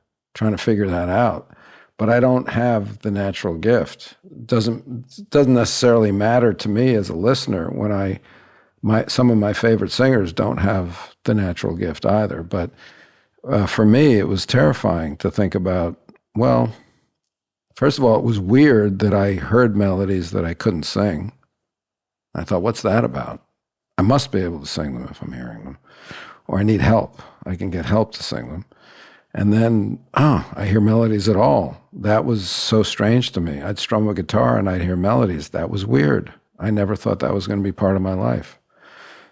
figure that out, but I don't have the natural gift. Doesn't necessarily matter to me as a listener when some of my favorite singers don't have the natural gift either. But for me, it was terrifying to think about. Well, first of all, it was weird that I heard melodies that I couldn't sing. I thought, what's that about? I must be able to sing them if I'm hearing them, or I need help. I can get help to sing them. And then, I hear melodies at all. That was so strange to me. I'd strum a guitar and I'd hear melodies. That was weird. I never thought that was going to be part of my life.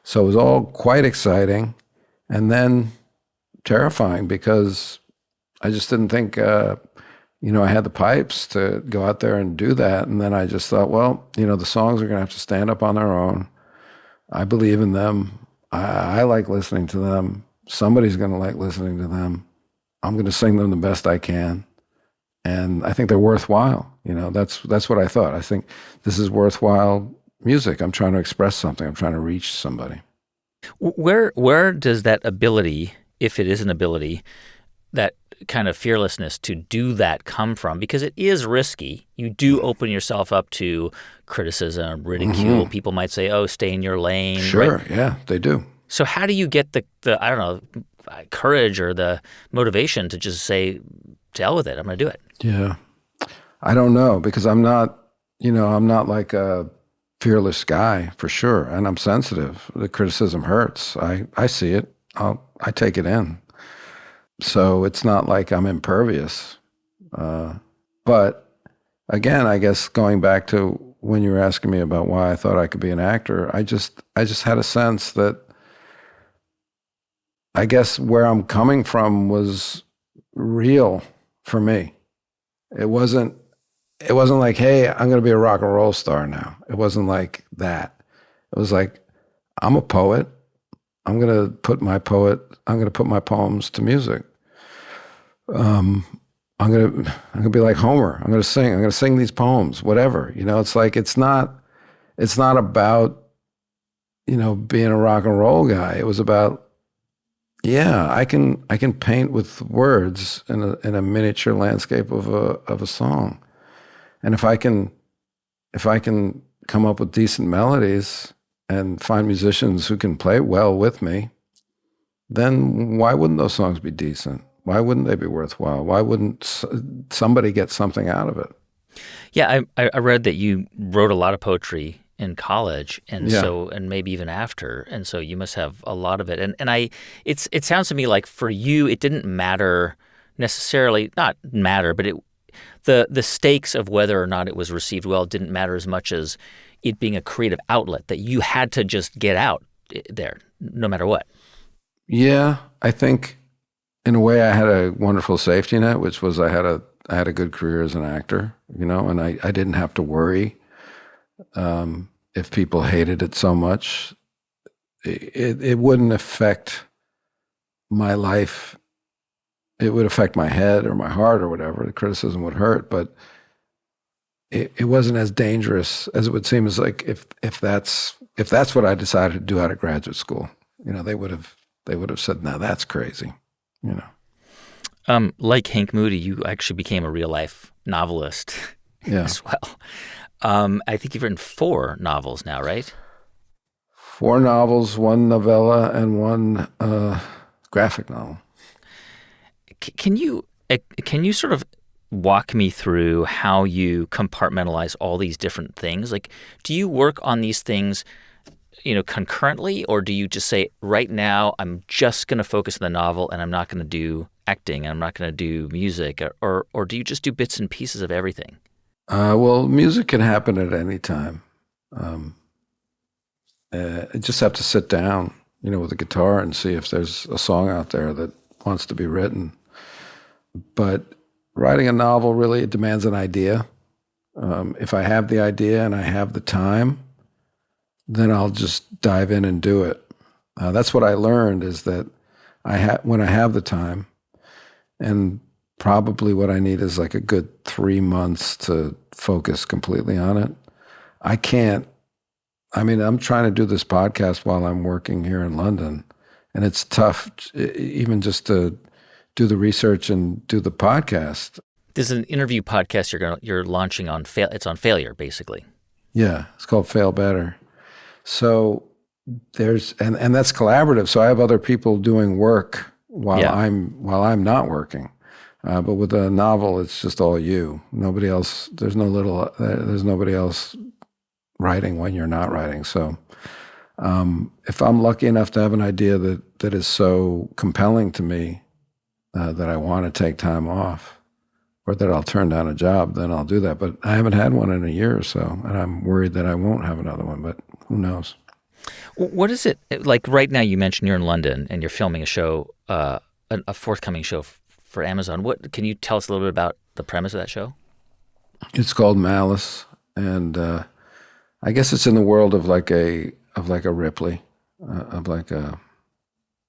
So it was all quite exciting and then terrifying because I just didn't think, I had the pipes to go out there and do that. And then I just thought, well, the songs are going to have to stand up on their own. I believe in them. I like listening to them. Somebody's going to like listening to them. I'm going to sing them the best I can. And I think they're worthwhile. That's what I thought. I think this is worthwhile music. I'm trying to express something. I'm trying to reach somebody. Where does that ability, if it is an ability, that kind of fearlessness to do that come from? Because it is risky. You do open yourself up to criticism, ridicule. Mm-hmm. People might say, oh, stay in your lane. Sure, right? Yeah, they do. So how do you get the I don't know, courage or the motivation to just say, to hell with it, I'm going to do it? Yeah. I don't know because I'm not like a fearless guy for sure. And I'm sensitive. The criticism hurts. I see it. I take it in. So it's not like I'm impervious. But again, I guess going back to when you were asking me about why I thought I could be an actor, I just had a sense that I guess where I'm coming from was real for me. It wasn't like, hey, I'm going to be a rock and roll star now. It wasn't like that. It was like, I'm a poet. I'm going to put my poems to music. I'm going to be like Homer. I'm going to sing these poems, whatever. It's like, it's not about, being a rock and roll guy. It was about, Yeah, I can paint with words in a miniature landscape of a song. And if I can come up with decent melodies and find musicians who can play well with me, then why wouldn't those songs be decent? Why wouldn't they be worthwhile? Why wouldn't somebody get something out of it? Yeah, I read that you wrote a lot of poetry in college, and Yeah. and maybe even after, and so you must have a lot of it. It sounds to me like for you, it didn't matter necessarily, not matter, but the stakes of whether or not it was received well didn't matter as much as it being a creative outlet that you had to just get out there, no matter what. Yeah, I think in a way I had a wonderful safety net, which was I had a good career as an actor, and I didn't have to worry if people hated it so much. It wouldn't affect my life. It would affect my head or my heart or whatever. The criticism would hurt, but it wasn't as dangerous as it would seem. As like if that's what I decided to do out of graduate school, they would have said, "No, that's crazy," you know. Like Hank Moody, you actually became a real life novelist Yeah, as well. I think you've written 4 novels now, right? 4 novels, one novella, and one graphic novel. Can you sort of walk me through how you compartmentalize all these different things? Like, do you work on these things, concurrently, or do you just say, right now, I'm just going to focus on the novel and I'm not going to do acting, and I'm not going to do music, or do you just do bits and pieces of everything? Well, music can happen at any time. Um, I just have to sit down, with a guitar and see if there's a song out there that wants to be written. But writing a novel really, it demands an idea. If I have the idea and I have the time, then I'll just dive in and do it. That's what I learned is that when I have the time, and probably what I need is like a good 3 months to focus completely on it. I can't. I mean, I'm trying to do this podcast while I'm working here in London, and it's tough, even just to do the research and do the podcast. This is an interview podcast you're launching on it's on failure, basically. Yeah, it's called Fail Better. So and that's collaborative. So I have other people doing work while Yeah. I'm not working. But with a novel, it's just all you. Nobody else. There's nobody else writing when you're not writing. So if I'm lucky enough to have an idea that is so compelling to me that I want to take time off, or that I'll turn down a job, then I'll do that. But I haven't had one in a year or so, and I'm worried that I won't have another one, but who knows? What is it like right now? You mentioned you're in London and you're filming a show, a forthcoming show for Amazon. What can you tell us a little bit about the premise of that show? It's called Malice, and I guess it's in the world of like a Ripley, of like a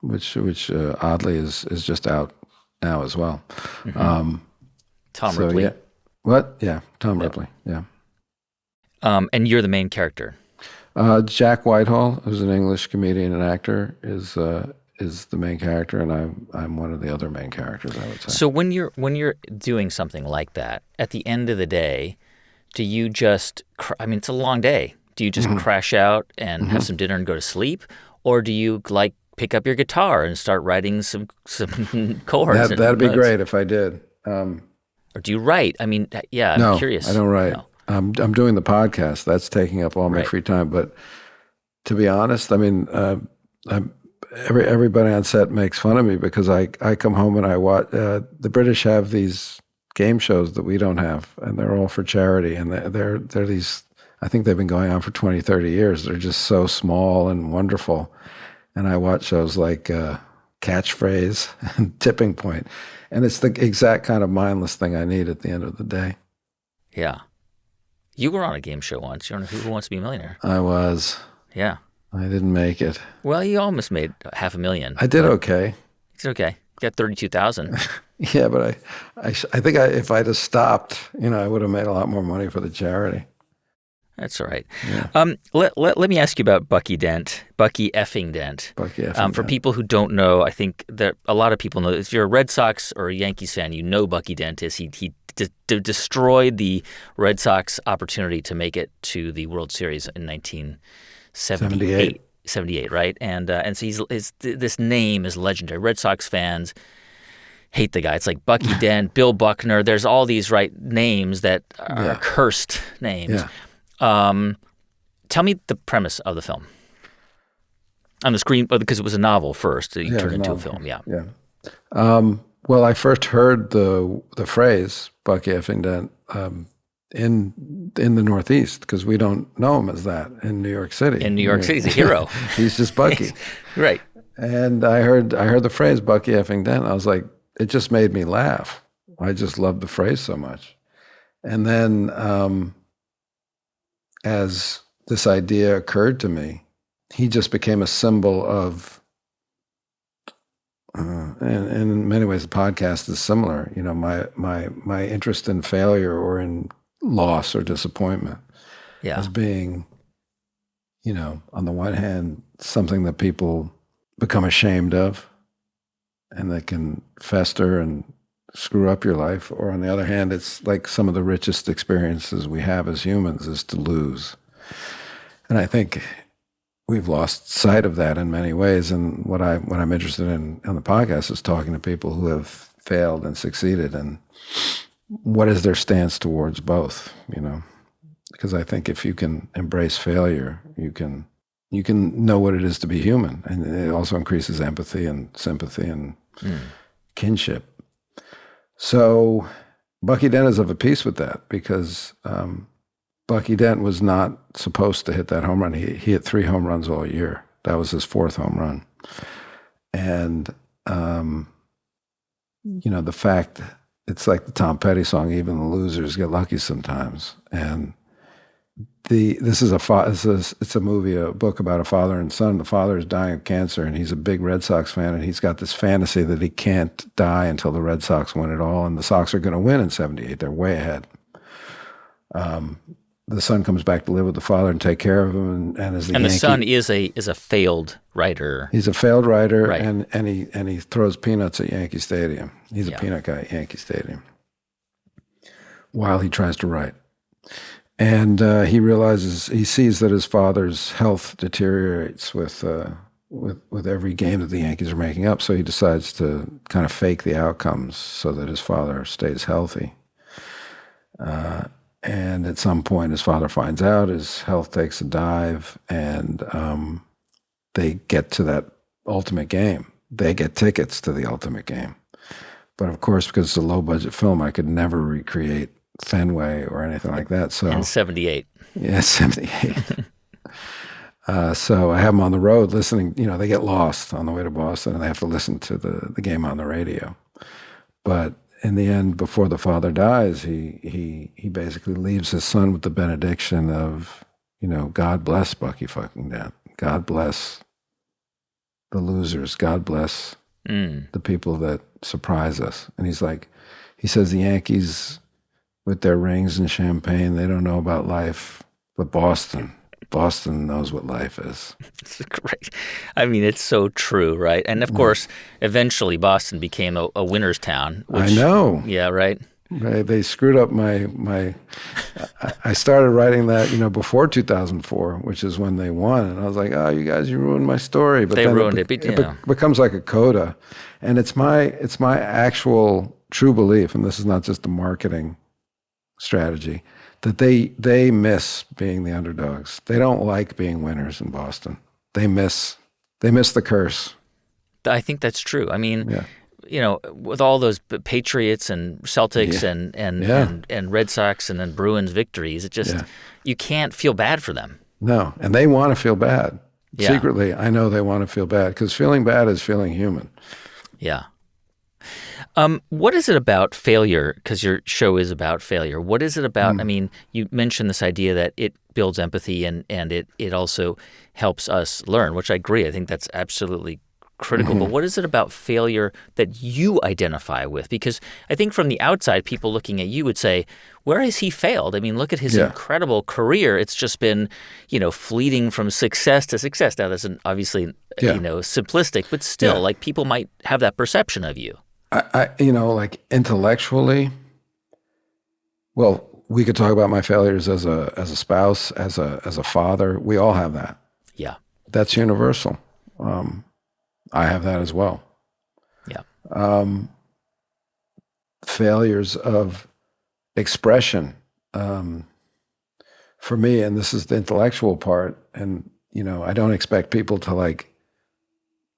which oddly is just out now as well. Mm-hmm. Tom So Ripley. yeah, what? Yeah, Tom Yep. Ripley. Yeah. And you're the main character. Jack Whitehall, who's an English comedian and actor, is the main character, and I'm one of the other main characters, I would say. So when you're doing something like that, at the end of the day, do you just? I mean, it's a long day. Do you just crash out and have some dinner and go to sleep, or do you like pick up your guitar and start writing some chords? That'd be notes? great if I did. Or do you write? I mean, yeah, I'm No, curious. I don't write. No. I'm doing the podcast. That's taking up all my Right. free time. But to be honest, I mean, everybody on set makes fun of me because I come home and I watch. The British have these game shows that we don't have, and they're all for charity. And they're these. I think they've been going on for 20, 30 years. They're just so small and wonderful. And I watch shows like Catchphrase and Tipping Point, and it's the exact kind of mindless thing I need at the end of the day. Yeah. You were on a game show once. You're on Who Wants to Be a Millionaire? I was. Yeah. I didn't make it. Well, you almost made $500,000. I did okay. It's okay. You got 32,000. Yeah, but I think if I'd have stopped, I would have made a lot more money for the charity. That's all right. Yeah. Let me ask you about Bucky Dent, Bucky effing Dent. Bucky F. For people who don't know, I think that a lot of people know. If you're a Red Sox or a Yankees fan, you know Bucky Dent is. He destroyed the Red Sox opportunity to make it to the World Series in 1978. 78, right? And so this name is legendary. Red Sox fans hate the guy. It's like Bucky Dent, Bill Buckner. There's all these names that are cursed names. Yeah. Tell me the premise of the film. On the screen, because it was a novel first. You turned into a film, yeah. Yeah. Well, I first heard the phrase Bucky effing Dent in the Northeast, because we don't know him as that in New York City. In New York City, he's a hero. He's just Bucky. Right. And I heard the phrase Bucky effing Dent. I was like, it just made me laugh. I just loved the phrase so much. And then as this idea occurred to me, he just became a symbol of, and in many ways, the podcast is similar. You know, my interest in failure or in loss or disappointment as being, you know, on the one hand, something that people become ashamed of, and that can fester and screw up your life. Or on the other hand, it's like some of the richest experiences we have as humans is to lose. And I think we've lost sight of that in many ways. And what I'm interested in on the podcast is talking to people who have failed and succeeded, and what is their stance towards both, you know? Because I think if you can embrace failure, you can know what it is to be human. And it also increases empathy and sympathy and kinship. So Bucky Dent is of a piece with that, because Bucky Dent was not supposed to hit that home run. He hit 3 home runs all year. That was his 4th home run. And, you know, the fact, it's like the Tom Petty song, even the losers get lucky sometimes. And it's a movie, a book about a father and son. The father is dying of cancer, and he's a big Red Sox fan, and he's got this fantasy that he can't die until the Red Sox win it all, and the Sox are going to win in 78. They're way ahead. The son comes back to live with the father and take care of him, and as the Yankee, son is a failed writer. He's a failed writer, right. and he throws peanuts at Yankee Stadium. He's a peanut guy at Yankee Stadium while he tries to write. And he sees that his father's health deteriorates with every game that the Yankees are making up. So he decides to kind of fake the outcomes so that his father stays healthy. And at some point, his father finds out, his health takes a dive, and they get to that ultimate game. They get tickets to the ultimate game. But of course, because it's a low-budget film, I could never recreate Fenway or anything like that. So in 78. Yeah, 78. So I have them on the road listening. You know, they get lost on the way to Boston, and they have to listen to the game on the radio. But in the end, before the father dies, he basically leaves his son with the benediction of, you know, God bless Bucky fucking Dent. God bless the losers. God bless the people that surprise us. And he says the Yankees, with their rings and champagne, they don't know about life, but Boston knows what life is. It's great. I mean, it's so true, right? And of course, eventually Boston became a winner's town. Which, I know. Yeah, right? They screwed up my I started writing that, you know, before 2004, which is when they won. And I was like, oh, you guys, you ruined my story. But they then ruined it. It becomes like a coda. And it's my actual true belief, and this is not just a marketing strategy, that they miss being the underdogs. They don't like being winners in Boston. They miss the curse. I think that's true. I mean, you know, with all those Patriots and Celtics and Red Sox and then Bruins victories, it just you can't feel bad for them. No, and they want to feel bad. Yeah. Secretly, I know they want to feel bad, because feeling bad is feeling human. Yeah. What is it about failure? Because your show is about failure. What is it about? I mean, you mentioned this idea that it builds empathy and it also helps us learn, which I agree. I think that's absolutely critical, but what is it about failure that you identify with? Because I think from the outside, people looking at you would say, where has he failed? I mean, look at his incredible career. It's just been, fleeting from success to success. Now, that's obviously, simplistic, but still, like people might have that perception of you. I like intellectually, well, we could talk about my failures as a spouse, as a father. We all have that. Yeah. That's universal. I have that as well. Yeah. Failures of expression. For me, and this is the intellectual part, and, I don't expect people to like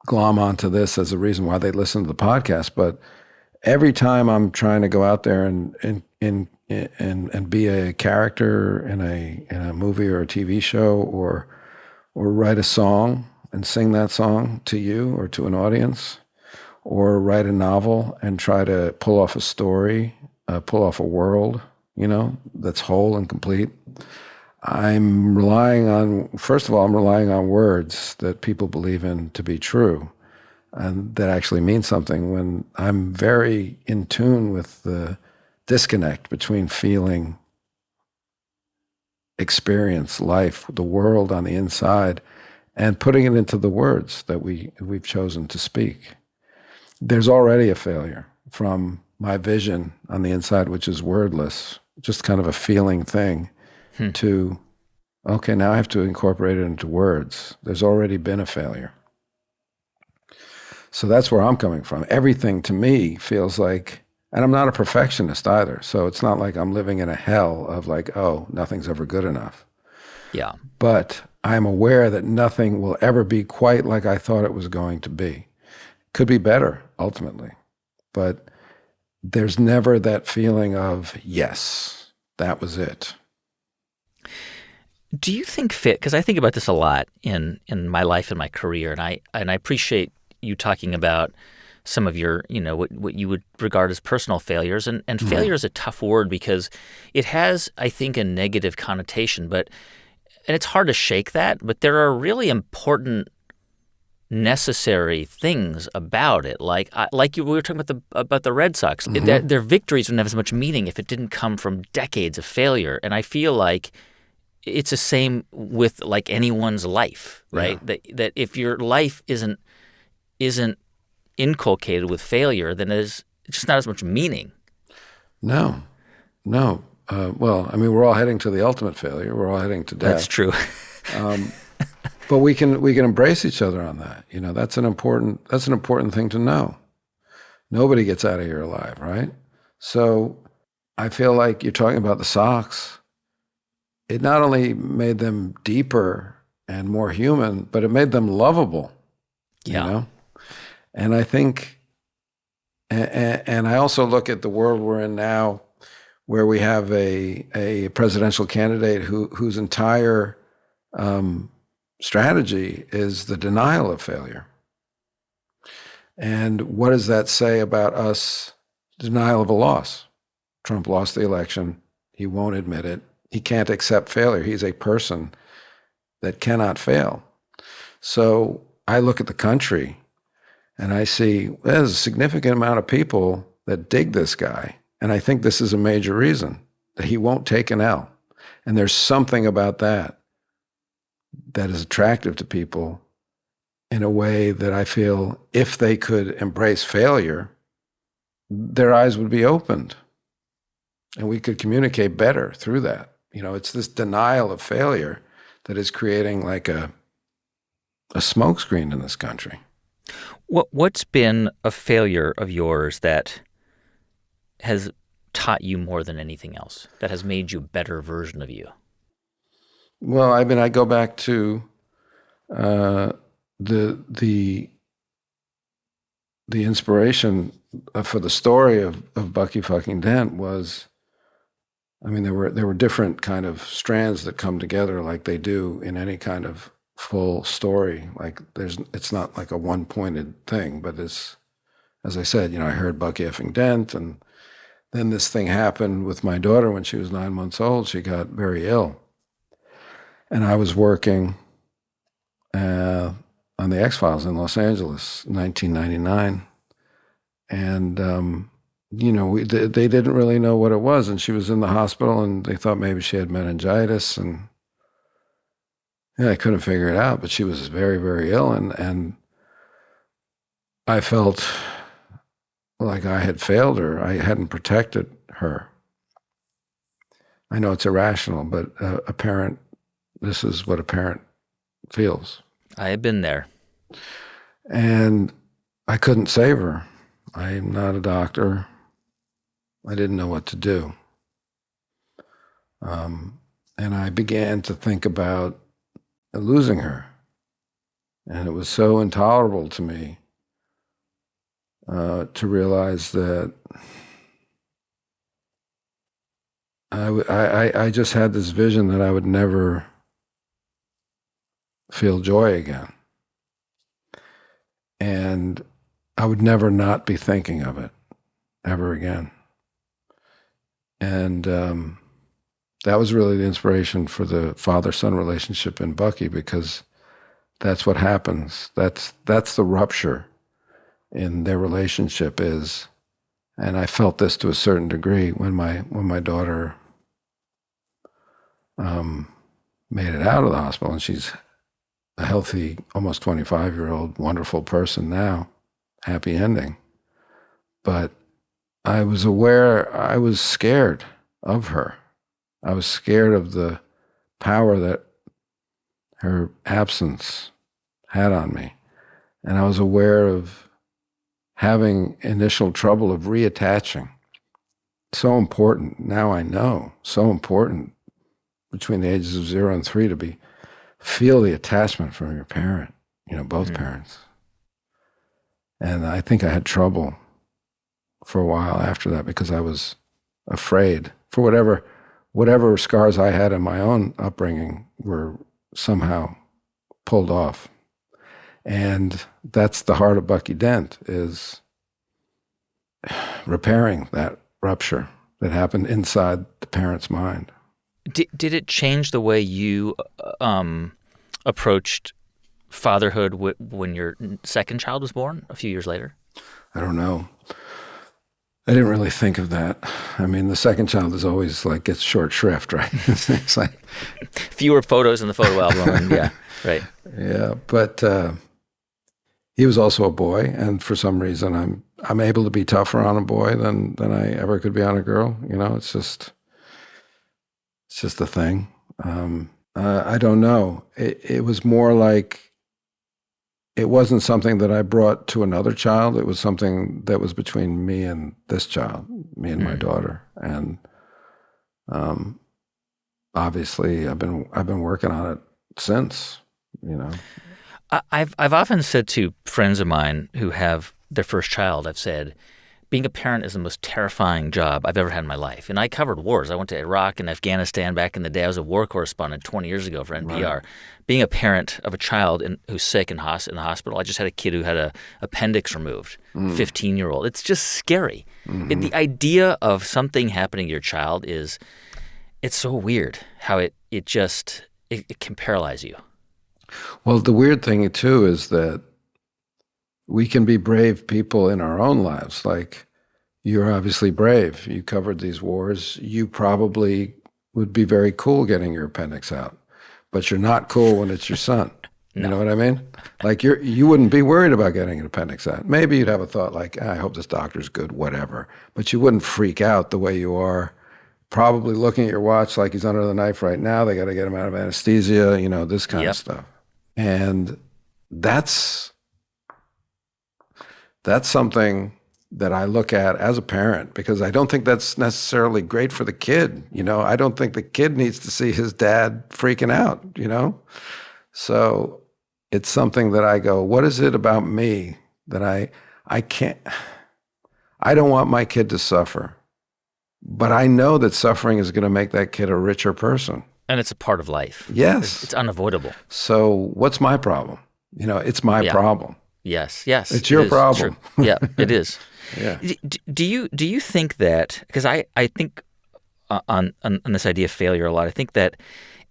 glom onto this as a reason why they listen to the podcast, but every time I'm trying to go out there and be a character in a movie or a TV show or write a song and sing that song to you or to an audience, or write a novel and try to pull off a story, pull off a world, that's whole and complete. I'm relying on words that people believe in to be true and that actually mean something, when I'm very in tune with the disconnect between feeling, experience, life, the world on the inside, and putting it into the words that we've chosen to speak. There's already a failure from my vision on the inside, which is wordless, just kind of a feeling thing, to, okay, now I have to incorporate it into words. There's already been a failure. So that's where I'm coming from. Everything to me feels like, and I'm not a perfectionist either, so it's not like I'm living in a hell of like, oh, nothing's ever good enough. Yeah. But I'm aware that nothing will ever be quite like I thought it was going to be. Could be better, ultimately. But there's never that feeling of, yes, that was it. Do you think because I think about this a lot in my life and my career, and I appreciate you talking about some of your, what you would regard as personal failures. And failure is a tough word because it has, I think, a negative connotation, and it's hard to shake that, but there are really important, necessary things about it. Like we were talking about the Red Sox. Their victories wouldn't have as much meaning if it didn't come from decades of failure. And I feel like it's the same with like anyone's life, right? Yeah. That if your life isn't inculcated with failure, then it's just not as much meaning. No. Well, I mean, we're all heading to the ultimate failure. We're all heading to death. That's true. But we can embrace each other on that. That's an important thing to know. Nobody gets out of here alive, right? So I feel like you're talking about the Sox. It not only made them deeper and more human, but it made them lovable. Yeah. And I think, and I also look at the world we're in now, where we have a presidential candidate whose entire strategy is the denial of failure. And what does that say about us? Denial of a loss. Trump lost the election. He won't admit it. He can't accept failure. He's a person that cannot fail. So I look at the country and I see there's a significant amount of people that dig this guy. And I think this is a major reason, that he won't take an L. And there's something about that is attractive to people in a way that I feel if they could embrace failure, their eyes would be opened and we could communicate better through that. It's this denial of failure that is creating like a smokescreen in this country. What's been a failure of yours that has taught you more than anything else, that has made you a better version of you? Well, I mean, I go back to the inspiration for the story of Bucky fucking Dent was, I mean, there were different kind of strands that come together like they do in any kind of full story. Like it's not like a one-pointed thing, but it's, as I said, I heard Bucky F. Dent, and then this thing happened with my daughter when she was 9 months old. She got very ill. And I was working on the X-Files in Los Angeles, 1999. And, they didn't really know what it was. And she was in the hospital, and they thought maybe she had meningitis. And I couldn't figure it out, but she was very, very ill. And I felt like I had failed her. I hadn't protected her. I know it's irrational, but a parent, this is what a parent feels. I have been there. And I couldn't save her. I'm not a doctor. I didn't know what to do. And I began to think about losing her. And it was so intolerable to me to realize that I just had this vision that I would never feel joy again. And I would never not be thinking of it ever again. And that was really the inspiration for the father-son relationship in Bucky, because that's what happens. That's the rupture in their relationship is, and I felt this to a certain degree when my daughter made it out of the hospital, and she's a healthy, almost 25-year-old, wonderful person now, happy ending. But I was aware, I was scared of her. I was scared of the power that her absence had on me. And I was aware of having initial trouble of reattaching. So important, now I know, so important between the ages of 0 and 3 to feel the attachment from your parent, both parents. And I think I had trouble for a while after that because I was afraid for whatever scars I had in my own upbringing were somehow pulled off. And that's the heart of Bucky Dent, is repairing that rupture that happened inside the parent's mind. Did it change the way you approached fatherhood when your second child was born a few years later? I don't know. I didn't really think of that. I mean, the second child is always gets short shrift, right? It's like fewer photos in the photo album. And yeah, right. Yeah, but he was also a boy, and for some reason, I'm able to be tougher on a boy than I ever could be on a girl. It's just a thing. I don't know. It was more like, it wasn't something that I brought to another child. It was something that was between me and this child, me and my daughter. And obviously, I've been working on it since. I've often said to friends of mine who have their first child, I've said, being a parent is the most terrifying job I've ever had in my life. And I covered wars. I went to Iraq and Afghanistan back in the day. I was a war correspondent 20 years ago for NPR. Right. Being a parent of a child who's sick in the hospital. I just had a kid who had an appendix removed, 15-year-old. It's just scary. Mm-hmm. The idea of something happening to your child it's so weird how it can paralyze you. Well, the weird thing, too, is that we can be brave people in our own lives. Like, you're obviously brave. You covered these wars. You probably would be very cool getting your appendix out, but you're not cool when it's your son. No. You know what I mean? Like, you wouldn't be worried about getting an appendix out. Maybe you'd have a thought like, I hope this doctor's good, whatever. But you wouldn't freak out the way you are probably looking at your watch like he's under the knife right now. They got to get him out of anesthesia, this kind of stuff. And that's something that I look at as a parent, because I don't think that's necessarily great for the kid. I don't think the kid needs to see his dad freaking out, So it's something that I go, what is it about me that I can't, I don't want my kid to suffer, but I know that suffering is going to make that kid a richer person. And it's a part of life. Yes. It's unavoidable. So what's my problem? It's my problem. Yes. It's your problem. True. Yeah, it is. Yeah. Do you think that, because I think on this idea of failure a lot. I think that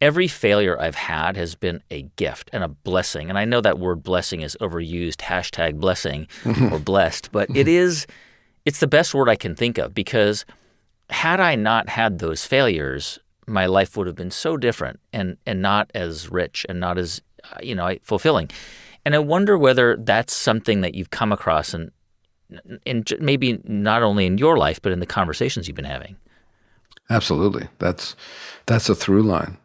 every failure I've had has been a gift and a blessing. And I know that word blessing is overused, hashtag blessing or blessed, but it's the best word I can think of, because had I not had those failures, my life would have been so different and not as rich and not as fulfilling. And I wonder whether that's something that you've come across and maybe not only in your life, but in the conversations you've been having. Absolutely. That's a through line,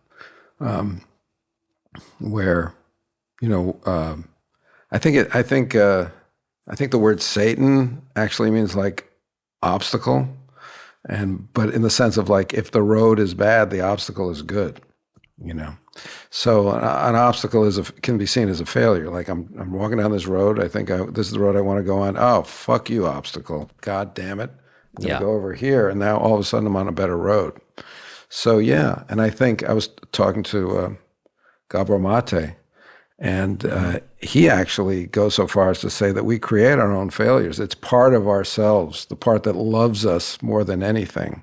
where, I think the word Satan actually means like obstacle, but in the sense of like, if the road is bad, the obstacle is good, So an obstacle can be seen as a failure. Like I'm walking down this road. I think this is the road I want to go on. Oh, fuck you, obstacle! God damn it! I'm gonna go over here, and now all of a sudden I'm on a better road. So yeah, and I think I was talking to Gabor Mate, and he actually goes so far as to say that we create our own failures. It's part of ourselves. The part that loves us more than anything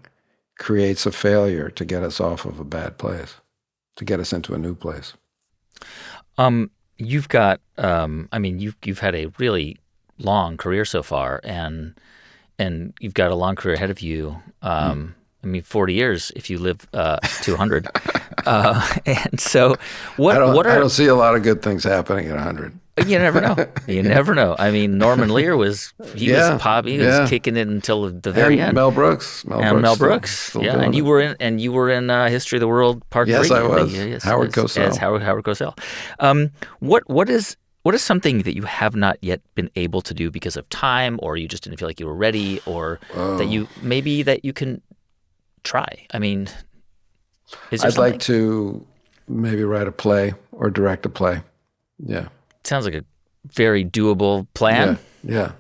creates a failure to get us off of a bad place, to get us into a new place. You've got, you've had a really long career so far, and you've got a long career ahead of you. 40 years if you live to 100. And so what I don't see a lot of good things happening at 100. You never know. You never know. I mean, Norman Lear was kicking it until the very end. Mel Brooks. Mel Brooks. Still and you were in History of the World Part 3. Yes, I was. Howard Cosell. As Howard Cosell. What is something that you have not yet been able to do because of time, or you just didn't feel like you were ready, or that you can try? I mean, is there I'd like to maybe write a play or direct a play. Yeah. Sounds like a very doable plan. Yeah.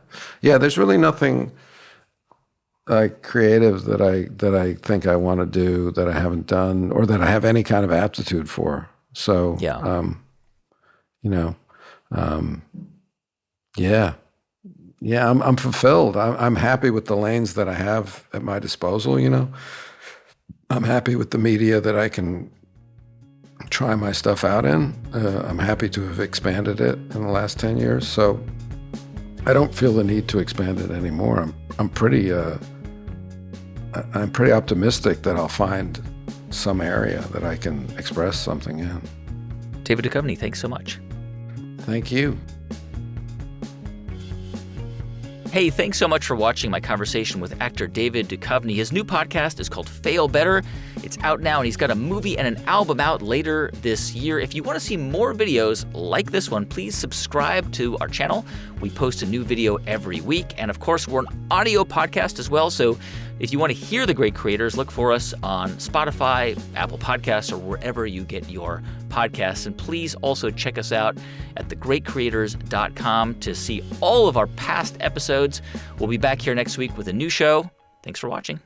There's really nothing creative that I think I want to do that I haven't done, or that I have any kind of aptitude for. So I'm fulfilled. I'm happy with the lanes that I have at my disposal. I'm happy with the media that I can try my stuff out in. I'm happy to have expanded it in the last 10 years. So I don't feel the need to expand it anymore. I'm pretty optimistic that I'll find some area that I can express something in. David Duchovny, thanks so much. Thank you. Hey, thanks so much for watching my conversation with actor David Duchovny. His new podcast is called Fail Better. It's out now, and he's got a movie and an album out later this year. If you want to see more videos like this one, please subscribe to our channel. We post a new video every week. And of course, we're an audio podcast as well. So if you want to hear the great creators, look for us on Spotify, Apple Podcasts, or wherever you get your podcasts. And please also check us out at thegreatcreators.com to see all of our past episodes. We'll be back here next week with a new show. Thanks for watching.